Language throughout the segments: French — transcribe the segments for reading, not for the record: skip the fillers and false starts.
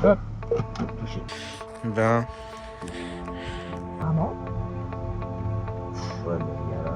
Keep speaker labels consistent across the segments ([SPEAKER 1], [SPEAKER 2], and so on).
[SPEAKER 1] Hop, touché.
[SPEAKER 2] Ben,
[SPEAKER 1] Ah non? Ouais, mais il y a là.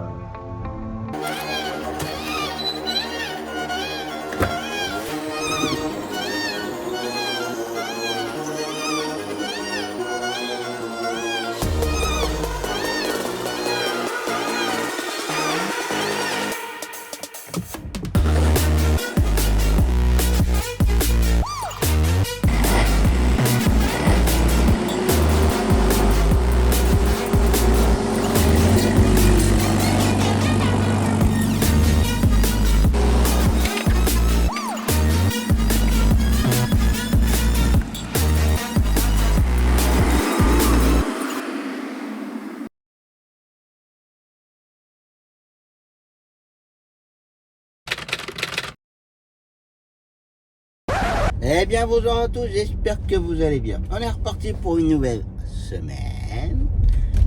[SPEAKER 3] Eh bien bonjour à tous, j'espère que vous allez bien. On est reparti pour une nouvelle semaine.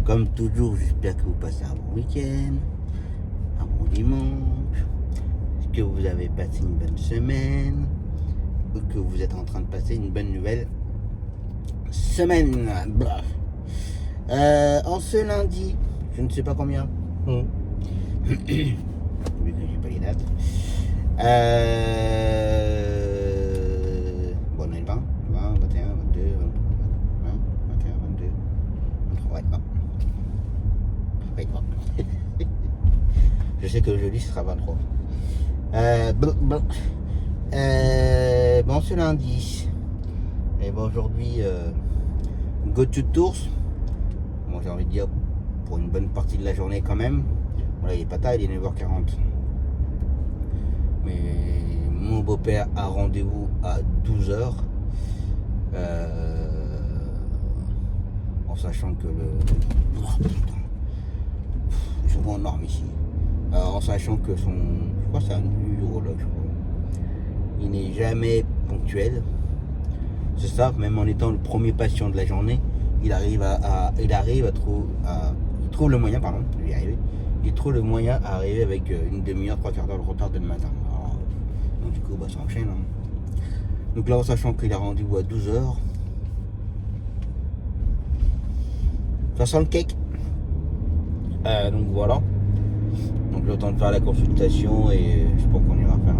[SPEAKER 3] Comme toujours, j'espère que vous passez un bon week-end, un bon dimanche, que vous avez passé une bonne semaine, ou que vous êtes en train de passer une bonne nouvelle semaine. En ce lundi, je ne sais pas combien, vu que j'ai pas les dates. Bon, on est le 20, 20, 21, 22, 23, 21, 22, 23, ouais, ouais, je sais que le jeudi, ce sera 23. Bon, c'est lundi. Et bon, aujourd'hui, go to tours. Bon, j'ai envie de dire, pour une bonne partie de la journée quand même. Voilà, il est pas tard, il est 9h40. Mais mon beau-père a rendez-vous à 12h. En sachant que le... Oh, putain. Je suis en norme ici. En sachant que son... Je crois que c'est un urologue, je crois. Il n'est jamais ponctuel. C'est ça, même en étant le premier patient de la journée, il arrive à trouver... Il trouve le moyen, pardon, de y arriver. Il trouve le moyen à arriver avec une demi-heure, 3/4 d'heure de retard dès le matin. Alors, donc du coup, bah, ça enchaîne. Hein. Donc là, en sachant qu'il a rendez-vous à 12h, ça sent le cake. Donc voilà. Donc le temps de faire la consultation et je pense qu'on ira faire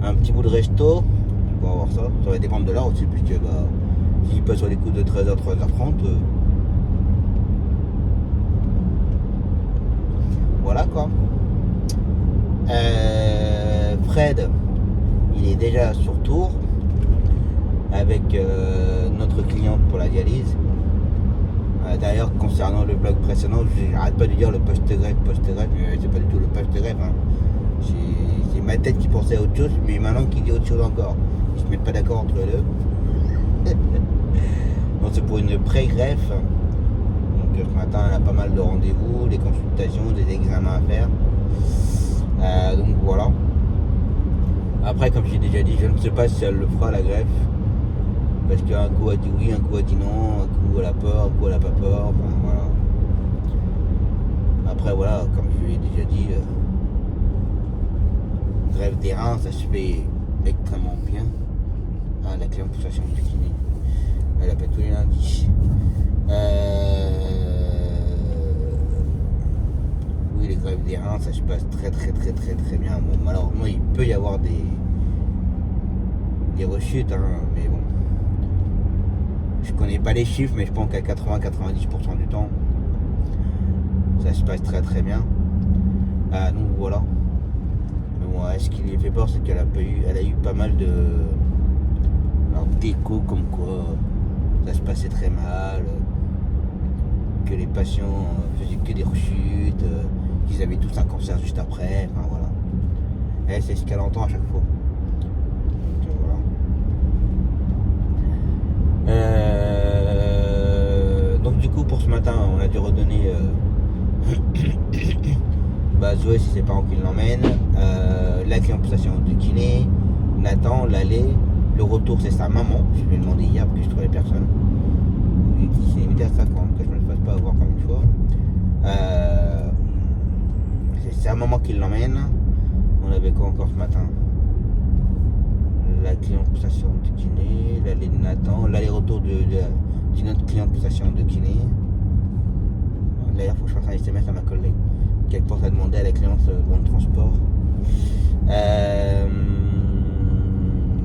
[SPEAKER 3] un petit bout de resto. On va voir ça. Ça va dépendre de l'heure aussi, puisque bah, s'il passe sur les coups de 13h, 13h30. Voilà quoi. Fred, il est déjà sur tour avec notre cliente pour la dialyse. D'ailleurs, concernant le blog précédent, j'arrête pas de dire le post-greffe, mais c'est pas du tout le post-greffe. Hein. C'est ma tête qui pensait à autre chose, mais maintenant qui dit autre chose encore. Ils se mettent pas d'accord entre eux. Donc c'est pour une pré-greffe. Donc ce matin, elle a pas mal de rendez-vous, des consultations, des examens à faire. Donc voilà. Après, comme j'ai déjà dit, je ne sais pas si elle le fera la greffe. Parce qu'un coup a dit oui, un coup a dit non, un coup elle a peur, un coup elle a pas peur. Enfin voilà. Après voilà, comme je l'ai déjà dit, greffe des reins, ça se fait extrêmement bien. Ah, la cliente pour sa séance de kiné. Elle appelle tous les lundis. Oui, les greffes des reins, ça se passe très bien. Bon, malheureusement, il peut y avoir des rechutes, hein, mais bon. Je connais pas les chiffres, mais je pense qu'à 80-90% du temps, ça se passe très bien. Donc voilà. Mais bon, ce qui lui fait peur, c'est qu'elle a eu pas mal d'échos comme quoi ça se passait très mal, que les patients faisaient que des rechutes, qu'ils avaient tous un cancer juste après, enfin voilà. Et c'est ce qu'elle entend à chaque fois. Donc, voilà. Donc du coup pour ce matin on a dû redonner bah, Zoé c'est ses parents qui l'emmènent, la cliente pour sa séance de kiné, Nathan, l'aller, le retour c'est sa maman, je lui ai demandé hier parce que je trouvais personne. Il s'est limité à 50, que je ne me le fasse pas avoir comme une fois. C'est sa maman qui l'emmène. On avait quoi encore ce matin? La cliente pour sa séance de kiné. attend l'aller-retour d'une autre cliente de station de kiné. D'ailleurs, il faut que je fasse un SMS à ma collègue qu'elle pense à demander à la cliente le transport.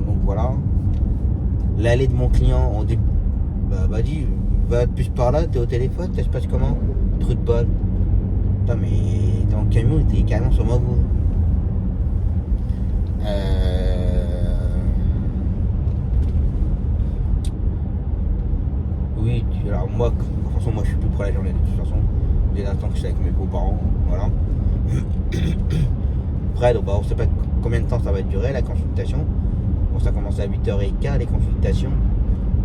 [SPEAKER 3] Donc voilà. L'allée de mon client, on dit bah dis, va plus par là, t'es au téléphone, ça se passe comment? Trou de balle. Putain, mais t'es en camion, t'es carrément sur ma voie. Oui, alors moi, de toute façon, moi je suis plus pour la journée de toute façon. Dès l'instant que je suis avec mes beaux-parents, voilà. Après, donc, bah, on sait pas combien de temps ça va durer la consultation. Bon, ça commence à 8h15 les consultations.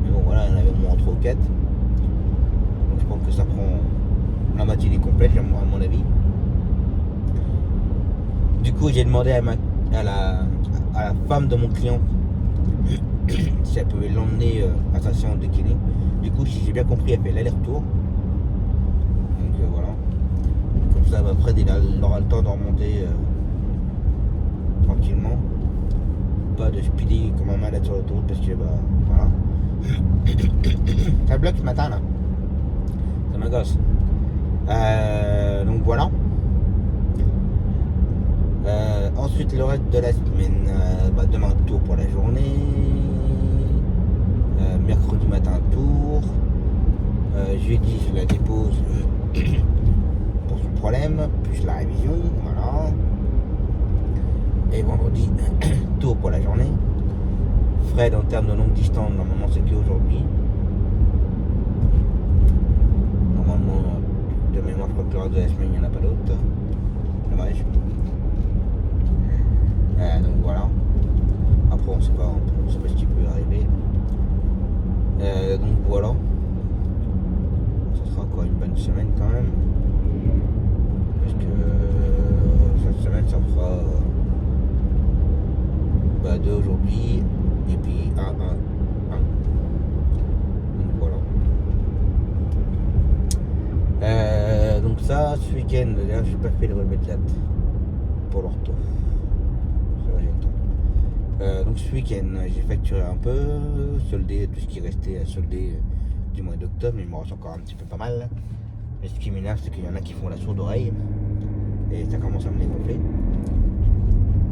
[SPEAKER 3] Mais bon, voilà, il y en avait au moins 3 ou 4. Donc je pense que ça prend la matinée complète, à mon avis. Du coup, j'ai demandé à la femme de mon client si elle pouvait l'emmener à sa séance de kiné. Du coup, si j'ai bien compris, elle fait l'aller-retour. Donc voilà. Comme ça, bah, Fred, il aura le temps de remonter tranquillement. Pas de speeder comme un malade sur l'autoroute parce que, bah, voilà. Ça bloque ce matin, là. Ça m'agace. Donc voilà. Ensuite, le reste de la semaine, bah, demain tour pour la journée, mercredi matin tour, jeudi je la dépose pour son problème, plus la révision, voilà. Et vendredi tour pour la journée. Fred en termes de longue distance, normalement c'est qu'aujourd'hui. Normalement, de mémoire, je crois que le reste de la semaine il n'y en a pas d'autres. Dommage. Donc voilà. Après on sait pas ce qui peut arriver. Donc voilà. Ça sera encore une bonne semaine quand même. Parce que cette semaine ça fera 2 aujourd'hui et puis 1. Donc voilà. Donc ça, ce week-end, d'ailleurs j'ai pas fait le relevé de latte pour l'ortho. Donc ce week-end j'ai facturé un peu, soldé tout ce qui restait à solder du mois d'octobre, mais il me reste encore un petit peu pas mal. Et ce qui m'énerve, c'est qu'il y en a qui font la sourde oreille et ça commence à me dégonfler.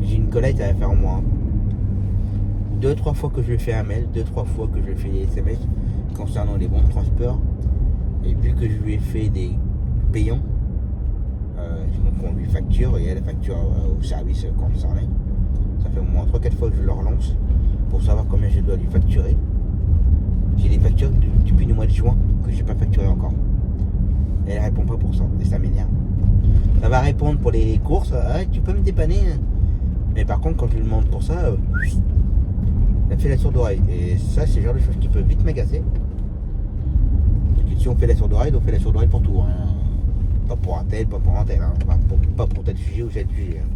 [SPEAKER 3] J'ai une collègue à faire en moi 2-3 fois que je lui fais un mail, 2-3 fois que je lui fais des SMS concernant les bons de transport, et vu que je lui ai fait des payants, on lui facture et elle facture au service concerné. Ça fait au moins 3-4 fois que je le relance pour savoir combien je dois lui facturer. J'ai des factures depuis le mois de juin que j'ai pas facturé encore. Et elle répond pas pour ça et ça m'énerve. Ça va répondre pour les courses, ah, tu peux me dépanner. Mais par contre quand je lui demande pour ça, elle fait la sourde oreille. Et ça c'est le genre de choses qui peut vite m'agacer. Parce que si on fait la sourde oreille, on fait la sourde oreille pour tout. Hein. Pas pour un tel, pas pour un tel. Hein. Pas pour tel sujet ou tel sujet. Hein.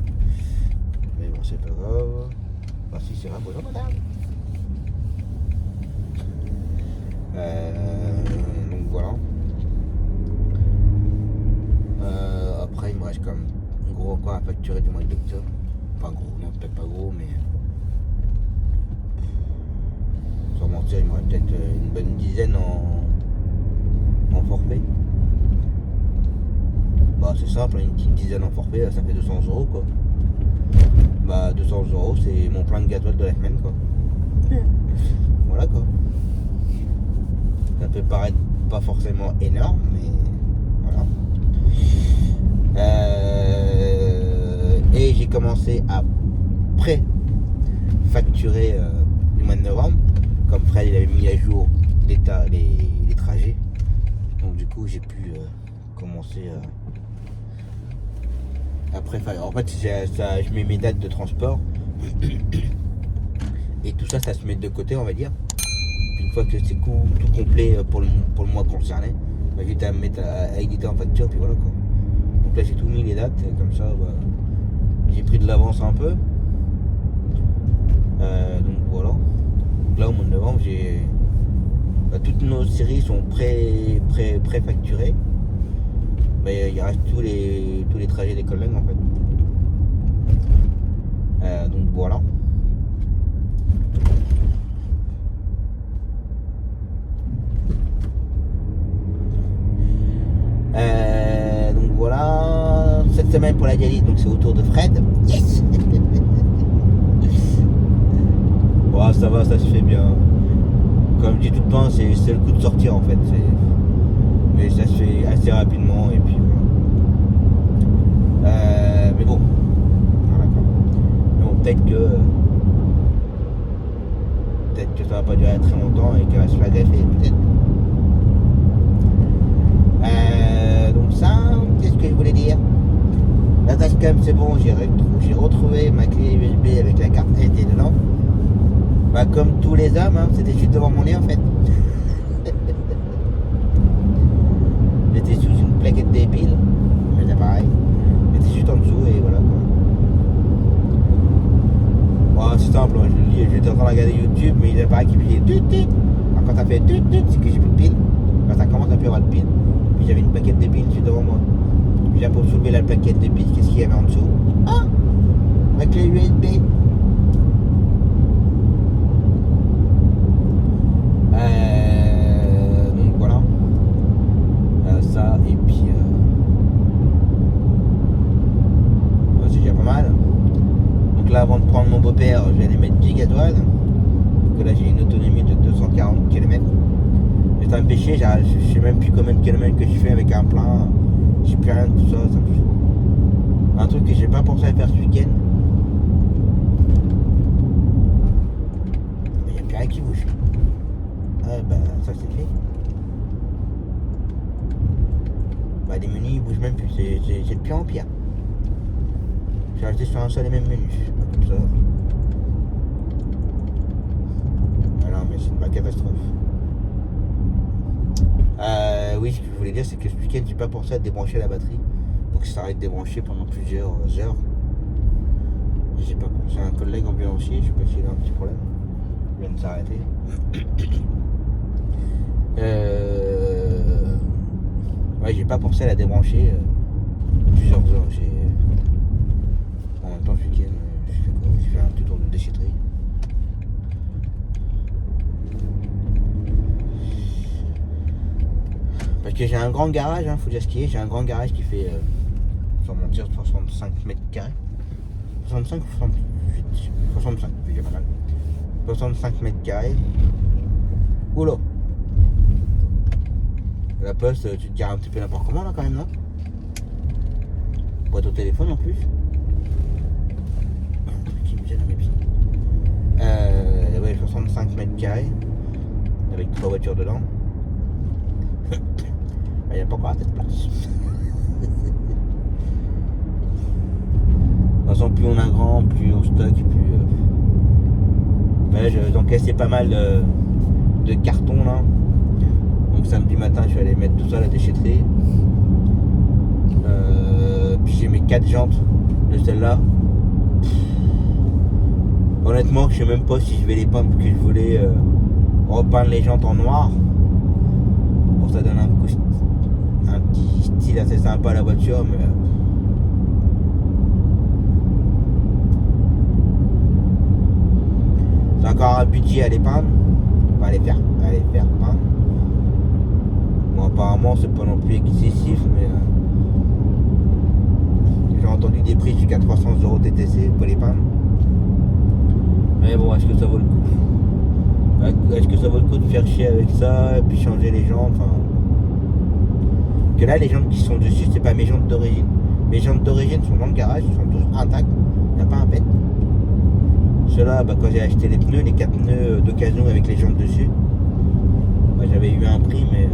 [SPEAKER 3] Mais bon, c'est pas grave. Bah si, c'est grave, bonjour madame. Donc voilà. Après, il me reste comme gros encore à facturer du mois d'octobre. Pas gros, non, peut-être pas gros, mais sans mentir, il me reste peut-être une bonne dizaine en forfait. Bah c'est simple, une petite dizaine en forfait, ça fait 200 € quoi. Bah 200 € c'est mon plein de gasoil de la semaine quoi. Voilà quoi. Ça peut paraître pas forcément énorme mais voilà. Et j'ai commencé à pré-facturer le mois de novembre. Comme Fred il avait mis à jour les trajets. Donc du coup j'ai pu commencer après, en fait, je mets mes dates de transport et tout ça, ça se met de côté, on va dire. Puis une fois que c'est tout complet pour le mois concerné, bah, j'ai à mettre à éditer en facture, puis voilà quoi. Donc là, j'ai tout mis les dates, comme ça, bah, j'ai pris de l'avance un peu. Donc voilà. Donc là, au mois de novembre, toutes nos séries sont pré-facturées. Mais il reste tous les trajets des collègues en fait. Donc voilà. semaine pour la dialyse, donc c'est au tour de Fred. Yes. Ouais, ça va, ça se fait bien. Comme je dis tout le temps, c'est le coup de sortir en fait. Mais ça se fait assez rapidement et puis voilà. Mais bon, voilà quoi. Mais bon, peut-être que ça va pas durer très longtemps et qu'elle va se faire greffer, peut-être. Donc ça, qu'est-ce que je voulais dire? La Tascam, c'est bon, j'ai retrouvé ma clé USB avec la carte SD dedans. Bah, comme tous les hommes, hein, c'était juste devant mon nez en fait. J'étais sous une plaquette des piles, mais c'est pareil. J'étais juste en dessous et voilà quoi. Ouais, c'est simple, hein, je le dis, j'étais en train de regarder YouTube, mais il est pareil qui faisait tut. Alors quand ça fait tut, c'est que j'ai plus de piles. Quand ça commence à plus avoir de piles. Puis j'avais une plaquette de piles juste devant moi. Puis là pour soulever la plaquette de piles, qu'est-ce qu'il y avait en dessous? Ah, ma clé USB. Donc voilà. Ça et puis c'est déjà pas mal. Donc là avant de prendre mon beau-père, je vais aller mettre 10 gasoil. Donc là j'ai une autonomie de 240 km. Et ça me fait chier, je sais même plus combien de kilomètres que je fais avec un plein. J'ai plus rien de tout ça, ça me fout. Un truc que j'ai pas pensé à faire ce week-end. Il n'y a plus rien qui bouge. Bah ça c'est fait. Bah les menus ils bougent même plus, c'est de pire en pire. Je suis resté sur un seul et même menu, comme ça. Ah non mais c'est une vraie catastrophe. Oui, ce que je voulais dire c'est que ce week-end j'ai pas pensé à débrancher la batterie pour que ça arrête de débrancher pendant plusieurs heures. J'ai pas pensé à un collègue ambulancier, je sais pas s'il a un petit problème. Il vient de s'arrêter. Ouais, j'ai pas pensé à la débrancher plusieurs heures. En même temps, ce week-end, j'ai fait un petit tour de déchetterie. Parce que j'ai un grand garage, faut dire ce qui est. J'ai un grand garage qui fait, sans mentir, 65 mètres carrés. 65 ou 68? 65, c'est pas mal. 65 mètres carrés. Oula! La poste, tu te gares un petit peu n'importe comment là quand même, non? Boîte au téléphone en plus. Un truc qui me gêne à mes pieds. Ouais, 65 mètres carrés. Avec 3 voitures dedans. Il n'y a pas encore assez de place. De toute façon, plus on a grand, plus on stocke, plus. Mais j'ai encaissé pas mal de cartons là. Donc samedi matin, je vais aller mettre tout ça à la déchetterie. Puis j'ai mes 4 jantes de celle-là. Honnêtement, je sais même pas si je vais les peindre, que je voulais repeindre les jantes en noir. Pour ça donne un petit style assez sympa à la voiture, mais c'est encore un budget à les peindre, à les faire peindre. Bon, apparemment c'est pas non plus excessif, mais j'ai entendu des prix jusqu'à 300 € TTC pour les peindre. Mais bon, est-ce que ça vaut le coup? Est-ce que ça vaut le coup de faire chier avec ça et puis changer les jantes, enfin... Que là les jantes qui sont dessus, c'est pas mes jantes d'origine. Mes jantes d'origine sont dans le garage, ils sont tous intacts, il n'y a pas un pet. Ceux-là, quand j'ai acheté les pneus, les 4 pneus d'occasion avec les jantes dessus, j'avais eu un prix, mais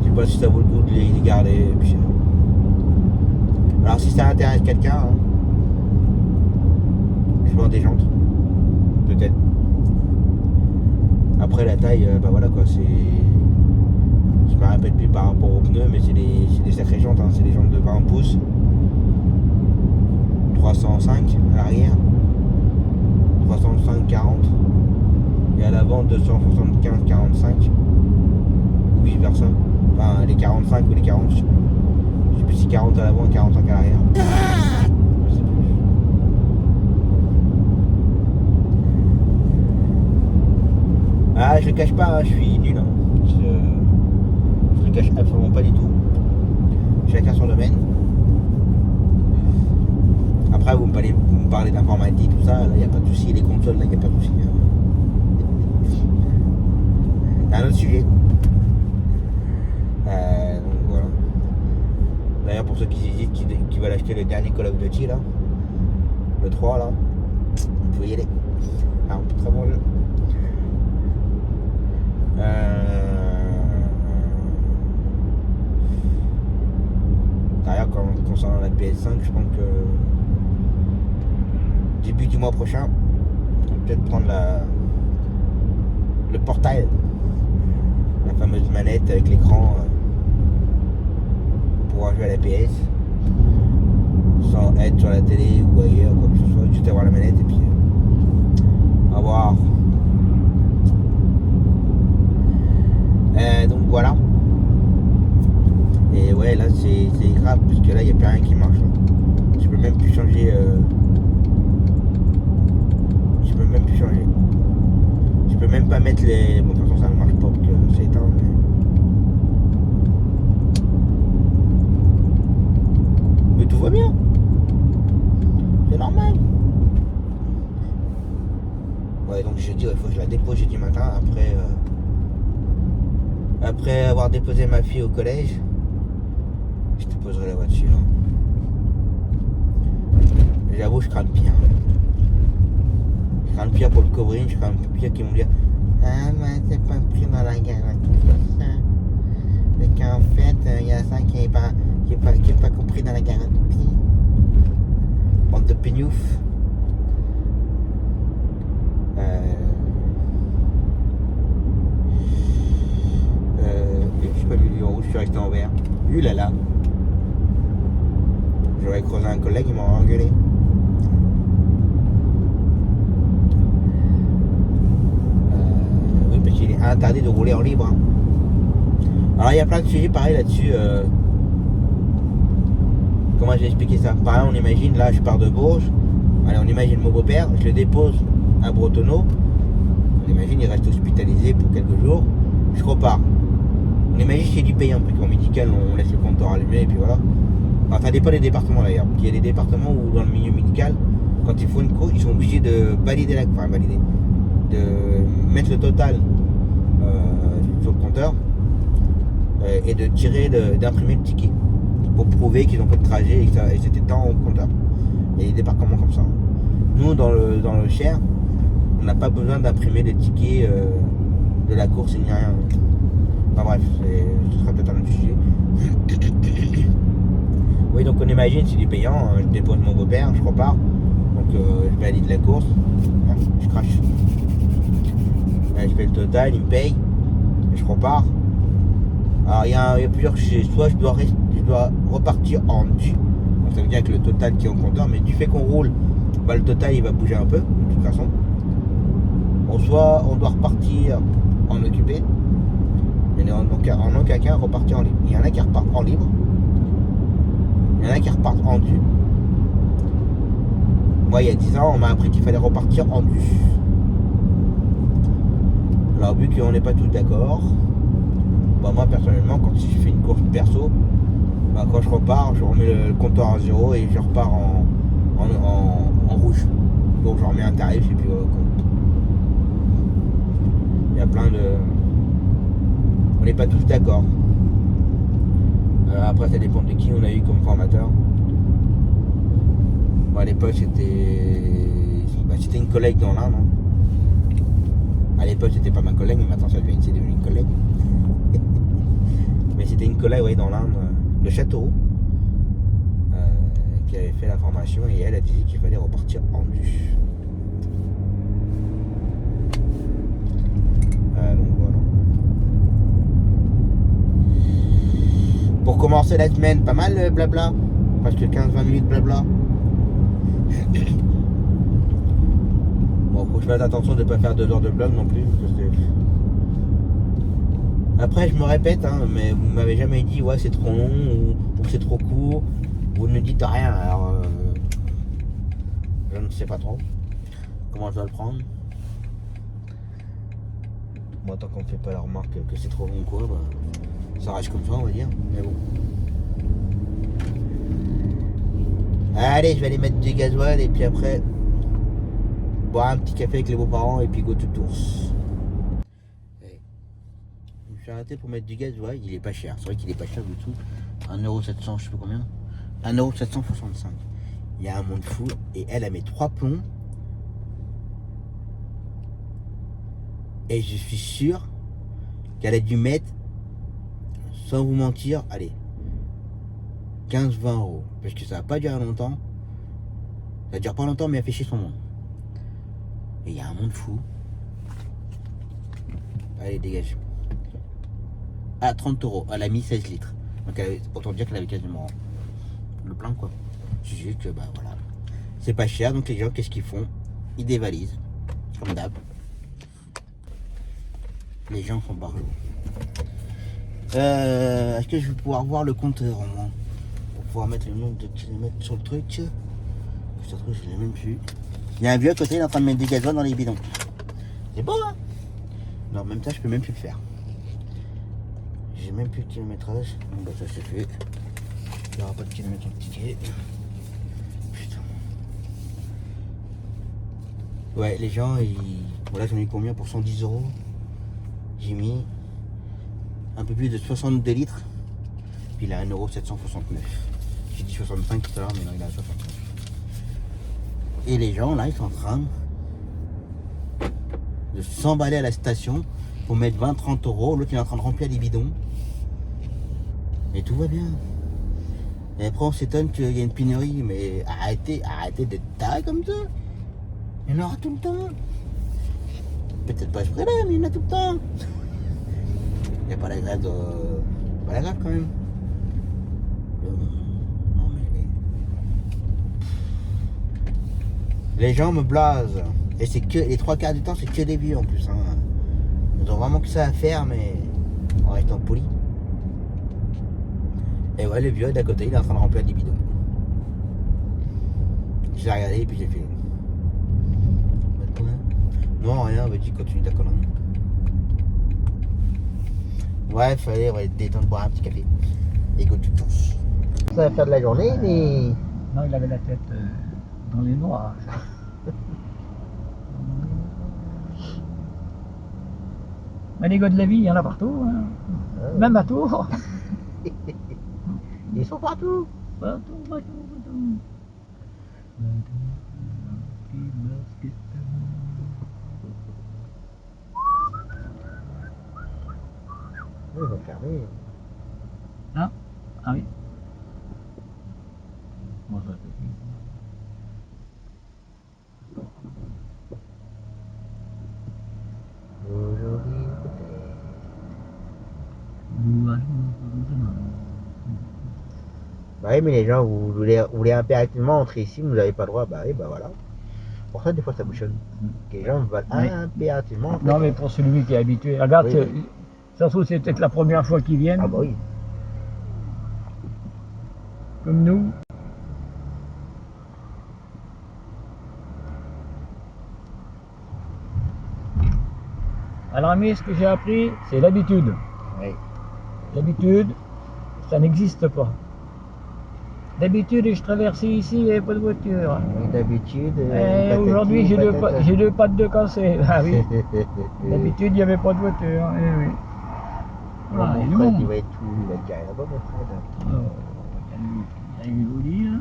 [SPEAKER 3] je sais pas si ça vaut le coup de les garder. Et puis, alors si ça intéresse quelqu'un, je vends des jantes, peut-être. Après la taille, voilà quoi, c'est... Je me rappelle plus par rapport aux pneus, mais c'est des sacrées jantes, c'est des jantes de 20 pouces. 305 à l'arrière. 305-40. Et à l'avant 275-45. Ou vice versa. Enfin les 45 ou les 40. Je sais plus si 40 à l'avant et 45 à l'arrière. Ah, je le cache pas, je suis nul. me cache absolument pas du tout. Chacun son domaine. Après, vous me parlez d'informatique, tout ça, là, il n'y a pas de souci. Les consoles, là, il n'y a pas de souci. C'est un autre sujet. Donc voilà. D'ailleurs, pour ceux qui hésitent, qui veulent acheter le dernier Call of Duty, là, le 3, là, vous pouvez y aller. Ah, un très bon jeu. D'ailleurs, concernant la PS5, je pense que début du mois prochain, on va peut-être prendre le portail, la fameuse manette avec l'écran pour pouvoir jouer à la PS sans être sur la télé ou ailleurs, quoi que ce soit, juste avoir la manette et puis avoir. Donc voilà. Et ouais, là c'est grave parce que là il n'y a plus rien qui marche. Je peux même plus changer. Je peux même plus changer. Je peux même pas mettre les. Bon, de toute façon ça ne marche pas parce que c'est éteint. Mais tout va bien. C'est normal. Ouais, donc jeudi, il faut que je la dépose jeudi matin après avoir déposé ma fille au collège. Je te poserai la voiture. J'avoue, je crains le pire. Je crains le pire pour le couvrir, je crains le pire qu'ils vont me dire ah, mais c'est pas pris dans la garantie. Mais qu'en fait, il y a ça qui est pas compris dans la garantie. Bande de pignouf. Je sais pas du lion rouge, je suis resté en vert. Là là. J'aurais croisé un collègue, il m'aurait engueulé. Oui, parce qu'il est interdit de rouler en libre. Alors il y a plein de sujets pareils là-dessus. Comment j'ai expliqué ça? Par exemple, on imagine, là je pars de Bourges. Allez, on imagine mon beau-père, je le dépose à Bretonneau. On imagine, il reste hospitalisé pour quelques jours. Je repars. On imagine qu'il y a du payant, parce qu'en médical, on laisse le compteur allumé et puis voilà. Enfin, ça dépend des départements d'ailleurs. Il y a des départements où dans le milieu médical, quand ils font une course, ils sont obligés de valider de mettre le total sur le compteur et de d'imprimer le ticket pour prouver qu'ils n'ont pas de trajet et que c'était tant au compteur. Il y a des départements comme ça. Nous, dans le Cher, on n'a pas besoin d'imprimer les tickets de la course, il n'y a rien. Enfin bref, ce sera peut-être un autre sujet. Oui, donc on imagine, c'est du payant, je dépose mon beau-père, je repars, donc je valide la course, je crache. Je fais le total, il me paye, et je repars. Alors il y a plusieurs sujets, soit je dois repartir en dû, donc ça veut dire que le total qui est au compteur, mais du fait qu'on roule, bah, le total il va bouger un peu, de toute façon. Soit on doit repartir en occupé, mais en aucun cas repartir en libre. Il y en a qui repartent en libre, il y en a qui repartent en dû. Moi il y a 10 ans on m'a appris qu'il fallait repartir en dû. Alors vu qu'on n'est pas tous d'accord, bah moi personnellement quand je fais une course perso, bah, quand je repars je remets le compteur à zéro et je repars en rouge. Donc je remets un tarif et puis il y a plein de... On n'est pas tous d'accord. Après ça dépend de qui on a eu comme formateur. Bon, à l'époque c'était une collègue dans l'Inde. À l'époque c'était pas ma collègue, mais maintenant c'est devenu une collègue. Mais c'était une collègue dans l'Inde, de Châteauroux, qui avait fait la formation et elle a dit qu'il fallait repartir en dû. Donc voilà. Pour commencer la semaine, pas mal le blabla, parce que 15-20 minutes blabla. Bon, faut que je fasse attention de ne pas faire 2 heures de blog non plus. Parce que après, je me répète, hein, mais vous m'avez jamais dit ouais c'est trop long ou c'est trop court. Vous ne dites rien, alors je ne sais pas trop comment je dois le prendre. Moi, tant qu'on ne fait pas la remarque que c'est trop long quoi, bah, Ça reste comme ça, on va dire. Mais bon. Allez, je vais aller mettre du gasoil et puis après, boire un petit café avec les beaux-parents et puis go to tours. Je me suis arrêté pour mettre du gasoil. Il est pas cher. C'est vrai qu'il est pas cher du tout. 1,7€, je sais pas combien. 1,765€. Il y a un monde fou. Et elle a mis 3 plombs. Et je suis sûr qu'elle a dû mettre, sans vous mentir, allez, 15-20€. Parce que ça va pas durer longtemps. Ça dure pas longtemps, mais elle fait chier son monde. Et il y a un monde fou. Allez, dégage. À 30€. Elle a mis 16 litres. Donc autant dire qu'elle avait quasiment le plein, quoi. C'est juste que, bah voilà. C'est pas cher, donc les gens, qu'est-ce qu'ils font? Ils dévalisent. Comme d'hab. Les gens sont barjots. Est-ce que je vais pouvoir voir le compteur au moins? Pour pouvoir mettre le nombre de kilomètres sur le truc. Ce truc, je l'ai même plus. Il y a un vieux à côté, il est en train de mettre du gasoil dans les bidons. C'est beau, hein? Non, même ça, je peux même plus le faire. J'ai même plus de kilométrage. Bon, bah, ça c'est fait. Il n'y aura pas de kilomètres en ticket. Putain. Ouais, les gens, ils. Voilà, j'en ai eu combien pour 110€? J'ai mis un peu plus de 62 litres. Puis il a 1,769€. J'ai dit 65 tout à l'heure, mais non, il a 69. Et les gens, là, ils sont en train de s'emballer à la station pour mettre 20-30€. L'autre, il est en train de remplir les bidons. Et tout va bien. Et après, on s'étonne qu'il y a une pénurie. Mais arrêtez d'être tarés comme ça. Il y en aura tout le temps. Peut-être pas exprès là, mais il y en a tout le temps. Il n'y a pas la grève de... Pas la grève quand même. Non mais... Les gens me blasent. Et c'est que... Les 3/4 du temps, c'est que des vieux en plus. Hein. Ils ont vraiment que ça à faire, mais... En restant poli. Et ouais, le vieux d'à côté, il est en train de remplir des bidons. J'ai regardé et puis j'ai fait... Non, rien, vas-y, continue ta connerie. Ouais, fallait on va être détendre, boire un petit café. Et go tu tousses. Ça va faire de la journée, mais...
[SPEAKER 1] Non, il avait la tête dans les noirs. Mais les gars de la vie, il y en a partout. Hein. Même à Tours.
[SPEAKER 3] Ils sont partout.
[SPEAKER 1] Partout.
[SPEAKER 3] Ils vont fermer.
[SPEAKER 1] Ah, ah oui. Bon, ça c'est fini.
[SPEAKER 3] Aujourd'hui, peut-être. Bah oui, mais les gens, vous voulez impérativement entrer ici, vous n'avez pas le droit. Bah oui, bah voilà. Pour ça, des fois, ça bouchonne. Les gens veulent impérativement entrer.
[SPEAKER 1] Non, mais pour celui qui est habitué. Regarde,
[SPEAKER 3] Oui.
[SPEAKER 1] ça se trouve, c'est peut-être la première fois qu'ils viennent.
[SPEAKER 3] Ah bah oui.
[SPEAKER 1] Comme nous. Alors, mais ce que j'ai appris, c'est l'habitude.
[SPEAKER 3] Oui.
[SPEAKER 1] L'habitude, ça n'existe pas. D'habitude, je traversais ici, il n'y avait pas de voiture.
[SPEAKER 3] Oui, d'habitude.
[SPEAKER 1] Et aujourd'hui, j'ai deux pattes de cassé. Ah oui. D'habitude, il n'y avait pas de voiture. Eh oui. Voilà,
[SPEAKER 3] Mon
[SPEAKER 1] il y a du
[SPEAKER 3] Fred,
[SPEAKER 1] monde.
[SPEAKER 3] il va être tout. Il va être garé là-bas, mon Fred.
[SPEAKER 1] Alors, il y a une Audi, là.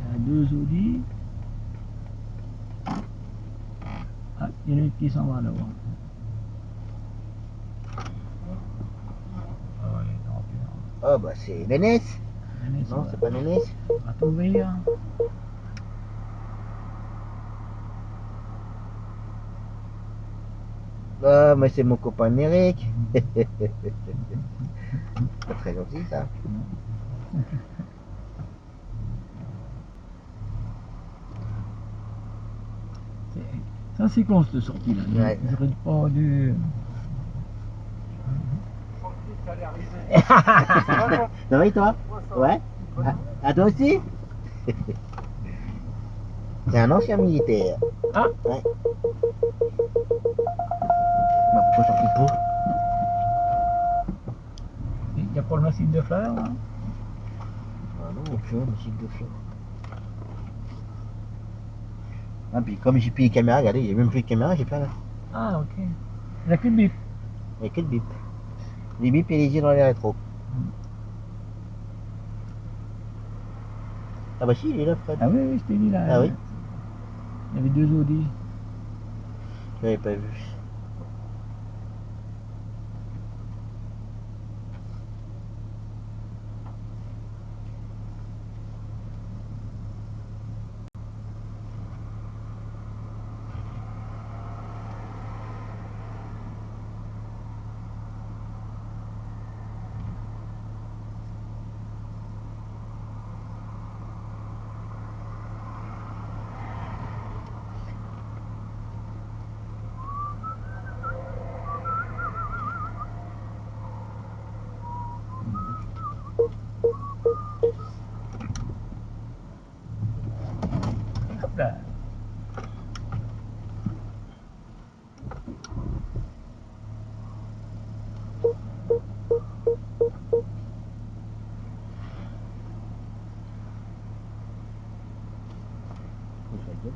[SPEAKER 1] Il y a deux Audi. Ah, il y en a une qui s'en va là-bas. Ah ouais, non, puis
[SPEAKER 3] Oh bah c'est Nénès.
[SPEAKER 1] non.
[SPEAKER 3] Non, c'est pas Nénès.
[SPEAKER 1] Va t'ouvrir.
[SPEAKER 3] Ah, mais c'est mon copain Eric. Pas très gentil ça.
[SPEAKER 1] Ça c'est con cette sortie là.
[SPEAKER 3] Ouais.
[SPEAKER 1] J'aurais pas dû.
[SPEAKER 3] Ça va et toi? Ouais. À toi aussi? C'est un ancien militaire.
[SPEAKER 1] Ah,
[SPEAKER 3] Ouais. Bah, pourquoi sorti pour?
[SPEAKER 1] n'y a pas le massif de fleurs là?
[SPEAKER 3] Ah non, autre chose, massif de fleurs. Ah, puis comme j'ai plus les caméras, regardez, il y a même plus de caméras, j'ai pas là.
[SPEAKER 1] Ah, ok. Il n'y a que le bip.
[SPEAKER 3] Il n'y a que le bip. Les bips et les yeux dans les rétros. Ah bah si, il est là, Fred.
[SPEAKER 1] Ah oui, oui, je t'ai dit là.
[SPEAKER 3] Ah oui.
[SPEAKER 1] Il y avait 2 Audi.
[SPEAKER 3] Je l'avais pas vu.
[SPEAKER 1] Hop là.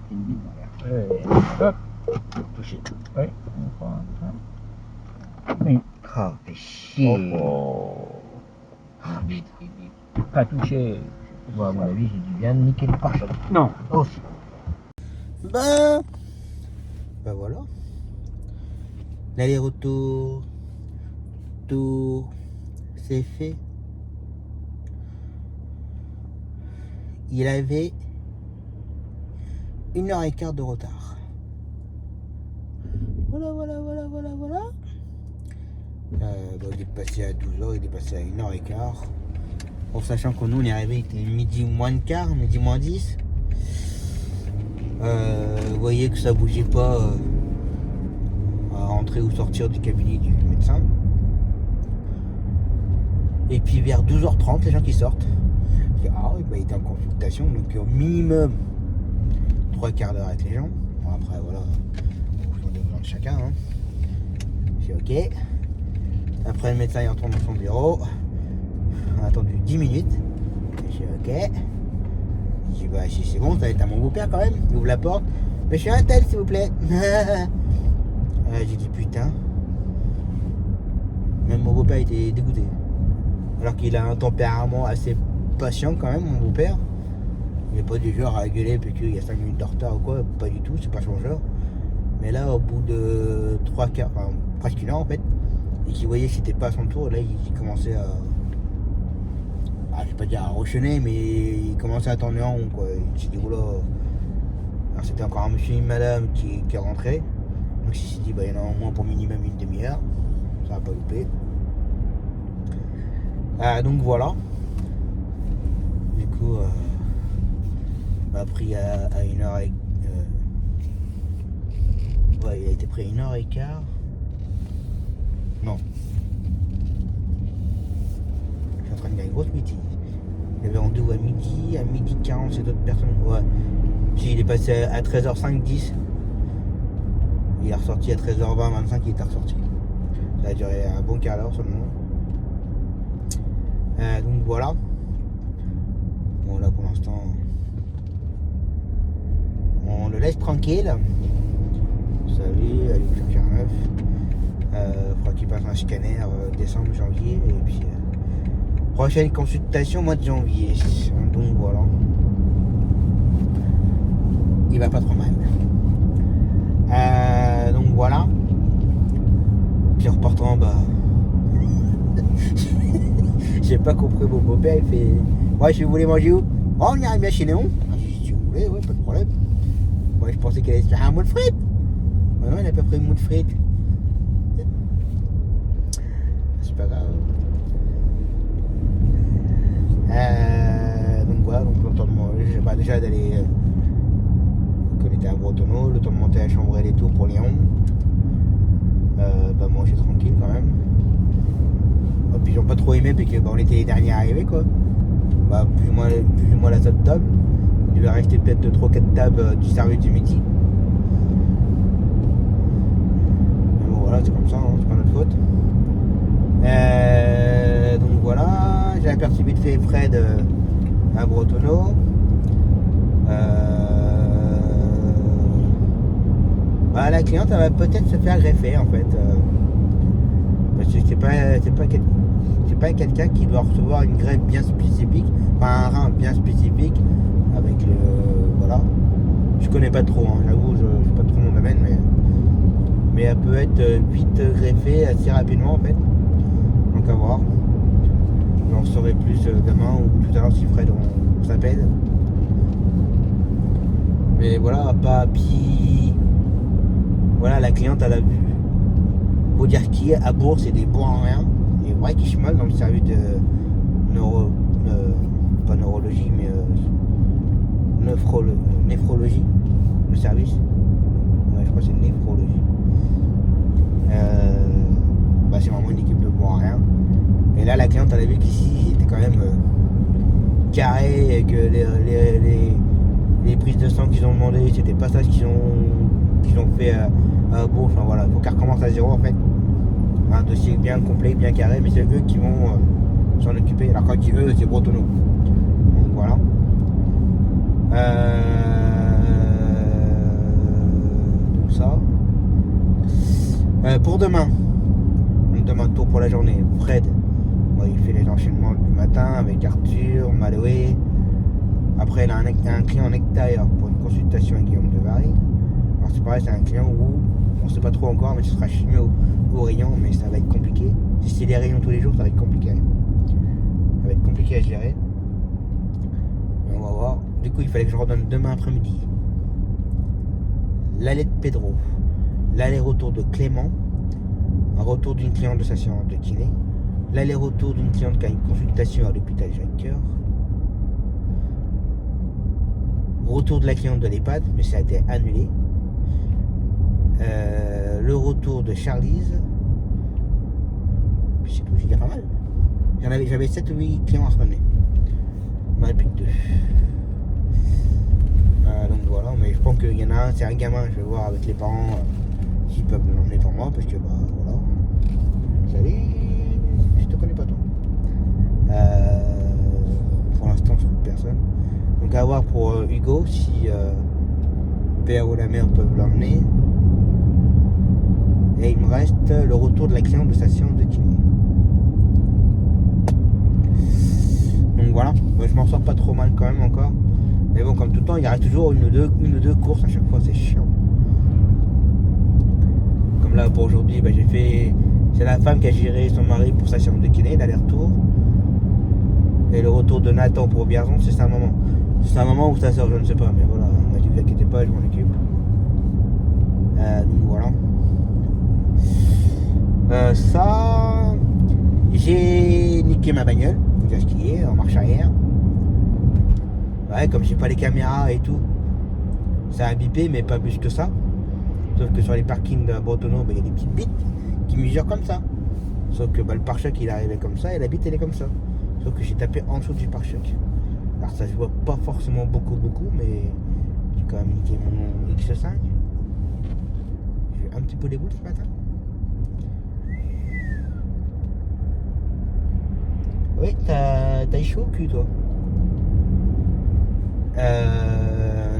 [SPEAKER 3] C'est une bip derrière.
[SPEAKER 1] Hop.
[SPEAKER 3] Touché.
[SPEAKER 1] Oui, on prend ça. Oui.
[SPEAKER 3] Ah, fait chier.
[SPEAKER 1] Oh,
[SPEAKER 3] Ah, bip, bip, bip.
[SPEAKER 1] pas touché.
[SPEAKER 3] Bon, à mon avis, j'ai dû bien niquer le pare-choc.
[SPEAKER 1] Non.
[SPEAKER 3] Oh, si. Ben voilà. L'aller-retour, tout, c'est fait. Il avait 1h15 de retard. Voilà. Il est passé à 12h, il est passé à 1h15. En sachant que nous on est arrivé, il était midi moins de quart, midi moins 10. Vous voyez que ça bougeait pas à entrer ou sortir du cabinet du médecin. Et puis vers 12h30, les gens qui sortent. Ah oui, bah, il était en consultation, donc au minimum 3 quarts d'heure avec les gens. Bon, après voilà, on est besoin de chacun. Hein. C'est ok. Après le médecin il retourne dans son bureau. On a attendu 10 minutes. C'est ok. Je dis bah si c'est bon, ça va être à mon beau-père quand même. Il ouvre la porte. Monsieur un tel s'il vous plaît. J'ai dit putain. Même mon beau-père était dégoûté. Alors qu'il a un tempérament assez patient quand même, mon beau-père. Il n'est pas du genre à gueuler parce qu'il y a 5 minutes de retard ou quoi, pas du tout, c'est pas son genre. Mais là, au bout de 3 quarts, enfin presque 1 heure en fait, et qu'il voyait que c'était pas à son tour, là il commençait à. Je vais pas dire à rochonner, mais il commençait à tourner en rond quoi. Il s'est dit oula. Alors c'était encore un monsieur et une madame qui est rentré. Donc il s'est dit bah il y en a au moins pour minimum une demi-heure. Ça va pas louper. Donc voilà. Du coup, m'a pris à 1h et... ouais, il a été pris à 1h15. Non. Je suis en train de faire une grosse bêtise. Il avait rendez-vous à midi 40, c'est d'autres personnes. Ouais. Puis il est passé à 13h05, 10. Il est ressorti à 13h20, 25, il était ressorti. Ça a duré un bon quart d'heure seulement. Donc voilà. Bon là pour l'instant on le laisse tranquille. Salut, allez vous chercher un œuf. Faudra qu'il passe un scanner décembre, janvier. Et puis prochaine consultation mois de janvier. Donc voilà. Il va pas trop mal. Donc voilà. Puis en repartant bah. J'ai pas compris mon beau-père, il fait ouais, si vous voulez manger où? Oh, on ira bien chez Léon. Si vous voulez, ouais, pas de problème. Moi je pensais qu'elle allait se faire un mot de frites. Non, elle n'a pas pris un mot de frites. C'est pas grave. Donc voilà, donc le temps de manger, bah, déjà d'aller qu'on était à Bretonneau, le temps de monter à Chambray les Tours pour Léon. Bah manger tranquille quand même. Puis ils ont pas trop aimé parce que bah, on était les derniers arrivés quoi. Bah plus ou moins la seule table. Il devait rester peut-être 3-4 tables du service du midi. Mais bon voilà c'est comme ça, hein, c'est pas notre faute. Donc voilà, j'ai aperçu vite fait Fred à Bretonneau. Bah, la cliente elle va peut-être se faire greffer en fait. Parce que c'est pas quelqu'un qui doit recevoir une greffe bien spécifique, enfin un rein bien spécifique avec le. Voilà. Je connais pas trop, hein, j'avoue, je sais pas trop mon domaine, mais elle peut être vite greffée assez rapidement en fait. Donc à voir. J'en saurai plus demain ou tout à l'heure si Fred on s'appelle. Mais voilà, pas puis. Voilà, la cliente elle a vu. Faut dire qui est à Bourg, c'est des bons en rien. Et vrai qui schmolle dans le service de pas neurologie mais néphrologie, le service. Ouais, je crois que c'est néphrologie. Bah, c'est vraiment une équipe de bons en rien. Et là la cliente elle a vu qu'ici c'était quand même carré et que les prises de sang qu'ils ont demandé, c'était pas ça qu'ils ont fait à Bourg. Enfin voilà, il faut qu'elle recommence à zéro en fait. Un dossier bien complet, bien carré, mais c'est eux qui vont s'en occuper. Alors quand je dis eux, c'est Bretonneau. Donc voilà. Donc ça. Pour demain. Donc demain, tour pour la journée. Fred, il fait les enchaînements du matin avec Arthur, Maloé. Après, il a un client en extérieur pour une consultation avec Guillaume Devary. Alors c'est pareil, c'est un client où on ne sait pas trop encore, mais ce sera chimio au rayon, mais ça va être compliqué. Si c'est les rayons tous les jours, ça va être compliqué. Ça va être compliqué à gérer. Et on va voir. Du coup, il fallait que je redonne demain après-midi l'aller de Pedro, l'aller-retour de Clément, un retour d'une cliente de sa séance de kiné, l'aller-retour d'une cliente qui a une consultation à l'hôpital Jacques-Cœur, retour de la cliente de l'EHPAD, mais ça a été annulé. Le retour de Charlize, puis c'est tout, c'est déjà pas mal. J'avais 7 ou 8 clients à se ramener. On n'en a plus que 2. Donc voilà, mais je pense qu'il y en a un, c'est un gamin, je vais voir avec les parents s'ils peuvent l'emmener pour moi, parce que bah voilà. Salut, je te connais pas toi. Pour l'instant je trouve personne. Donc à voir pour Hugo si père ou la mère peuvent l'emmener. Et il me reste le retour de la cliente de sa séance de kiné. Donc voilà, moi, je m'en sors pas trop mal quand même encore. Mais bon, comme tout le temps, il y a toujours une ou deux courses à chaque fois, c'est chiant. Comme là pour aujourd'hui, bah, j'ai fait. C'est la femme qui a géré son mari pour sa séance de kiné, l'aller-retour. Et le retour de Nathan pour Biarzon, c'est sa maman. C'est sa maman ou sa soeur, je ne sais pas, mais voilà, on m'a dit vous inquiétez pas, je m'en occupe. Donc voilà. Ça, j'ai niqué ma bagnole, faut dire ce qu'il est, en marche arrière. Ouais, comme j'ai pas les caméras et tout, ça a bipé, mais pas plus que ça. Sauf que sur les parkings de Bretonneau, il y a des petites bites qui mesurent comme ça. Sauf que le pare-choc il est arrivé comme ça et la bite elle est comme ça. Sauf que j'ai tapé en dessous du pare-choc. Alors ça se voit pas forcément beaucoup, mais j'ai quand même niqué mon X5. J'ai eu un petit peu les boules ce matin. Oui, t'as échoué au cul toi.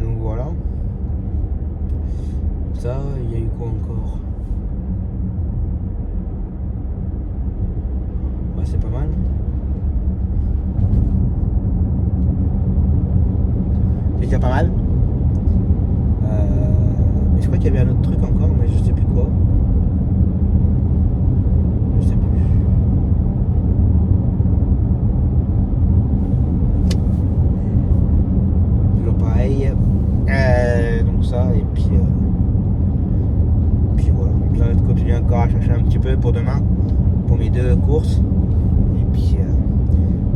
[SPEAKER 3] Donc voilà. Ça, il y a eu quoi encore? Bah c'est pas mal. C'est déjà pas mal. Mais je crois qu'il y avait un autre truc encore, mais je sais plus quoi. Je sais plus. Toujours pareil. Donc ça, et puis voilà. Donc là, je vais continuer encore à chercher un petit peu pour demain, pour mes 2 courses. Et puis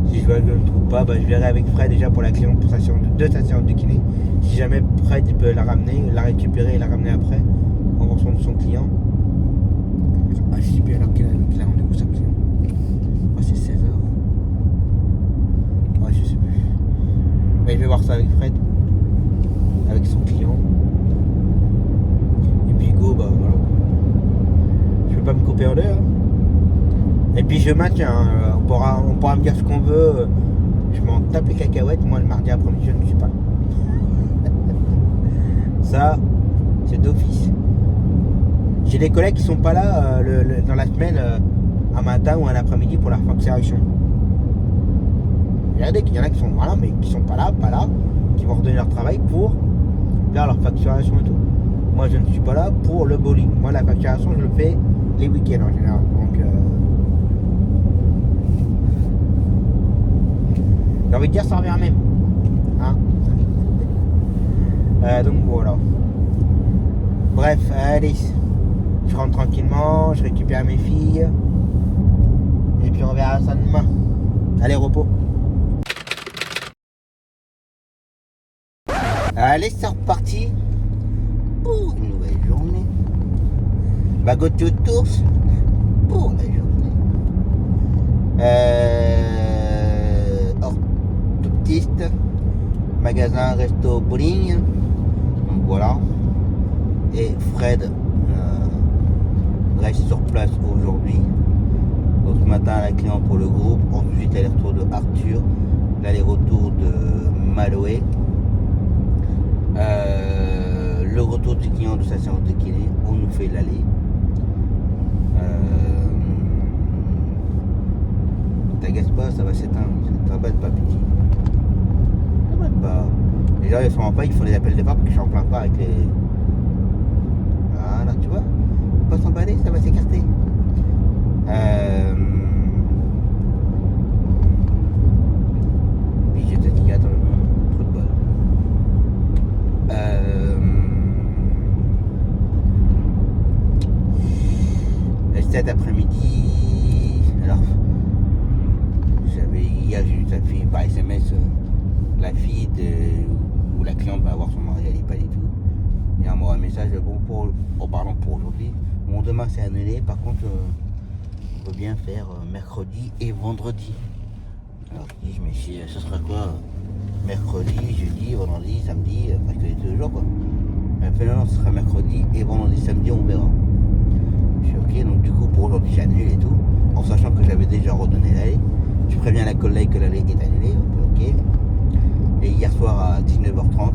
[SPEAKER 3] si je ne le trouve pas, bah, je verrai avec Fred déjà pour la cliente pour sa séance de kiné. Si jamais Fred il peut la ramener, la récupérer et la ramener après, en fonction de son client. Ah, je sais plus alors qu'il a rendez-vous sa client. Ah, c'est 16h. Ouais, je sais plus. Mais je vais voir ça avec Fred, avec son client. Et puis Hugo, bah voilà. Je vais pas me couper en deux. Hein. Et puis je maintiens, on pourra me dire ce qu'on veut. Je m'en tape les cacahuètes, moi le mardi après-midi je ne suis pas là. Ça, c'est d'office. J'ai des collègues qui sont pas là dans la semaine, un matin ou un après-midi pour la facturation. Regardez qu'il y en a qui sont là, mais qui sont pas là, qui vont redonner leur travail pour faire leur facturation et tout. Moi je ne suis pas là pour le bowling. Moi la facturation je le fais les week-ends en général. Donc j'ai envie de dire ça revient même. Hein. Donc voilà. Bref, allez. Je rentre tranquillement, je récupère mes filles. Et puis on verra ça demain. Allez, repos. Allez, c'est reparti pour une nouvelle journée. Bagotte aux tours pour la journée. Orthoptiste, magasin, resto, bowling. Donc voilà. Et Fred reste sur place aujourd'hui. Donc ce matin, la cliente pour le groupe. Ensuite, l'aller-retour de Arthur. L'aller-retour de Maloé. Le retour du client de sa séance de kiné, on nous fait l'aller. T'agace pas, ça va s'éteindre, ça va être pas petit. Ça va être pas. Les gens ils sont en pas, ils font des appels de part parce que je suis en plein pas avec les. Voilà, tu vois, faut pas s'emballer, ça va s'écarter. Puis j'ai peut-être dit attends, trop de bol. Cet après-midi, alors hier j'ai eu sa fille par SMS, la fille où la cliente va avoir son mari à l'EHPAD et tout. Il y a un message bon en parlant pour aujourd'hui. Bon demain c'est annulé, par contre on peut bien faire mercredi et vendredi. Alors je dis mais ce sera quoi mercredi, jeudi, vendredi, samedi, mercredi tous les jours quoi. Elle fait non, ce sera mercredi et vendredi, samedi on verra. Je suis ok, donc du coup pour aujourd'hui j'annule et tout, en sachant que j'avais déjà redonné l'aller. Je préviens la collègue que l'aller est annulé, ok. Et hier soir à 19h30,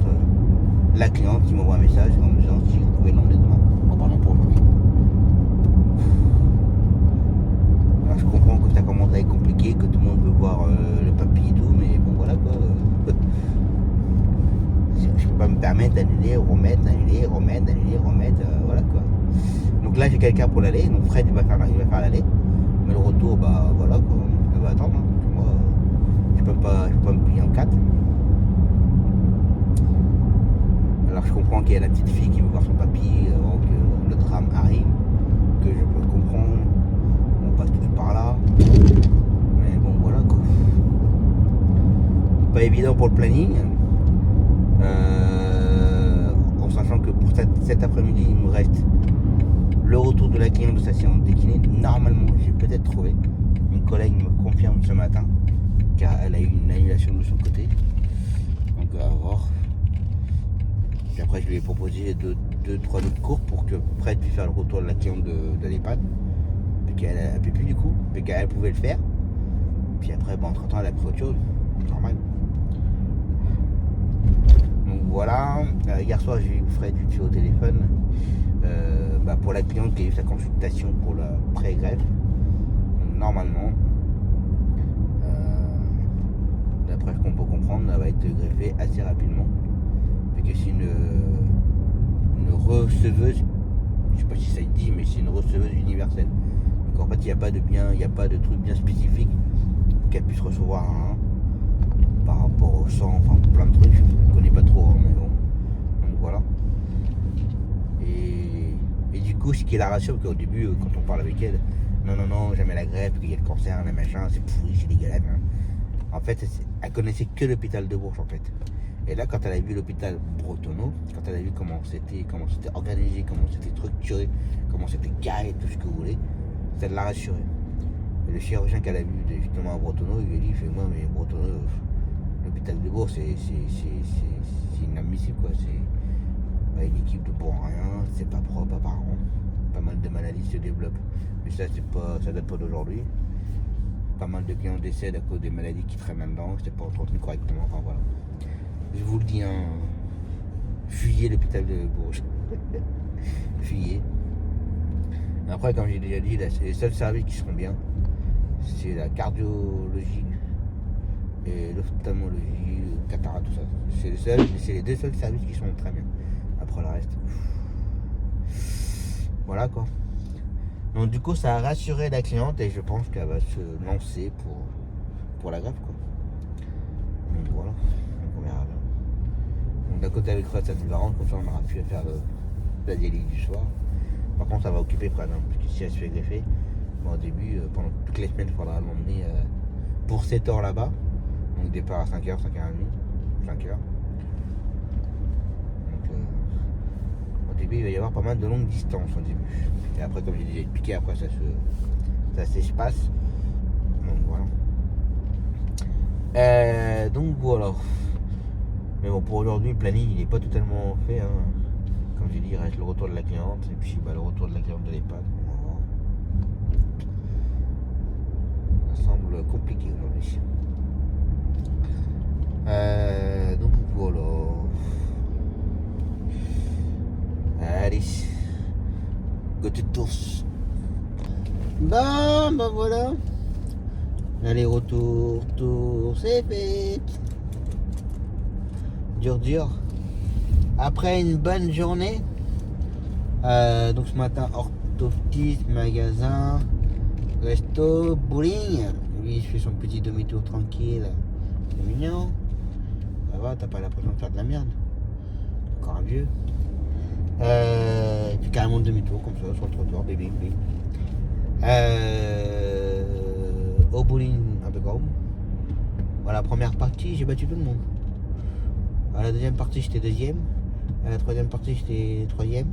[SPEAKER 3] la cliente qui m'envoie un message en me disant si vous pouvez l'emmener demain. En parlant pour aujourd'hui. Alors je comprends que ça commence à être compliqué, que tout le monde veut voir le papy et tout, mais bon voilà quoi. Je peux pas me permettre d'annuler, remettre, annuler, remettre, voilà quoi. Donc là j'ai quelqu'un pour l'aller, donc Fred il va faire l'aller, mais le retour bah voilà quoi, on va attendre. Hein. Moi je peux pas me plier en 4. Alors je comprends qu'il y a la petite fille qui veut voir son papy avant que le tram arrive, que je peux comprendre, on passe tous par là, mais bon voilà quoi. Pas évident pour le planning. En sachant que pour cet après-midi il me reste le retour de la cliente de sa séance de kiné. Normalement j'ai peut-être trouvé. Une collègue me confirme ce matin car elle a eu une annulation de son côté. Donc à voir. Puis après je lui ai proposé 2-3 autres cours pour que Fred puisse faire le retour de la cliente de l'EHPAD. Puis qu'elle ne peut plus du coup, puis qu'elle pouvait le faire. Puis après entre temps elle a pris autre chose. Normal. Donc voilà, hier soir j'ai eu Fred vite fait au téléphone pour la cliente qui a eu sa consultation pour la pré-greffe. Donc normalement, d'après ce qu'on peut comprendre, elle va être greffée assez rapidement. Fait que c'est une receveuse, je sais pas si ça se dit, mais c'est une receveuse universelle. Donc en fait il n'y a pas de truc bien spécifique qu'elle puisse recevoir par rapport au sang, enfin plein de trucs, je ne connais pas trop, mais bon, donc voilà. Et du coup, ce qui la rassure, qu'au début, quand on parle avec elle, non, jamais la greffe, qu'il y a le cancer, le machin, c'est pourri, c'est dégueulasse. Hein. En fait, elle connaissait que l'hôpital de Bourges, en fait. Et là, quand elle a vu l'hôpital Bretonneau, quand elle a vu comment c'était organisé, comment c'était structuré, comment c'était carré, tout ce que vous voulez, ça l'a rassuré. Et le chirurgien qu'elle a vu justement à Bretonneau, il lui a dit, moi, mais Bretonneau, l'hôpital de Bourges, c'est inadmissible, quoi. C'est une équipe de pour rien, c'est pas propre apparemment. Pas mal de maladies se développent. Mais ça, ça date pas d'aujourd'hui. pas mal de clients décèdent à cause des maladies qui traînent là-dedans, c'était pas entretenu correctement, enfin voilà. Je vous le dis, hein, fuyez l'hôpital de Bourges. Fuyez. Après, comme j'ai déjà dit, là, les seuls services qui seront bien, c'est la cardiologie et l'ophtalmologie, cataracte, tout ça. C'est les deux seuls services qui sont très bien. Après le reste. Voilà quoi. Donc du coup ça a rassuré la cliente et je pense qu'elle va se lancer pour la greffe quoi. Donc voilà. Donc on verra bien. Donc d'un côté avec Fred ça nous arrange, comme ça on aura pu faire la dialyse du soir. Par contre ça va occuper Fred, hein, parce que si elle se fait greffer, bon, au début, pendant toutes les semaines il faudra l'emmener pour 7 heures là-bas. Donc départ à 5h, 5h30, 5h. Au début, il va y avoir pas mal de longues distances au début. Et après, comme j'ai déjà expliqué, après ça s'espace. Donc voilà. Donc voilà. Mais bon, pour aujourd'hui, le planning, il n'est pas totalement fait. Hein. Comme j'ai dit, il reste le retour de la cliente. Et puis le retour de la cliente de l'EHPAD. Ça semble compliqué aujourd'hui. Donc voilà. Allez, côté de tourse. Bah voilà. Aller-retour, tour, c'est fait. Dur. Après une bonne journée. Donc ce matin, orthoptiste, magasin, resto, bowling. Lui, il fait son petit demi-tour tranquille. C'est mignon. Ça va, t'as pas l'impression de faire de la merde. Encore un vieux. Et puis carrément demi-tour comme ça sur le trottoir, bébé. Au bowling un peu comme. Voilà, première partie, j'ai battu tout le monde. À la deuxième partie, j'étais deuxième. À la troisième partie, j'étais troisième.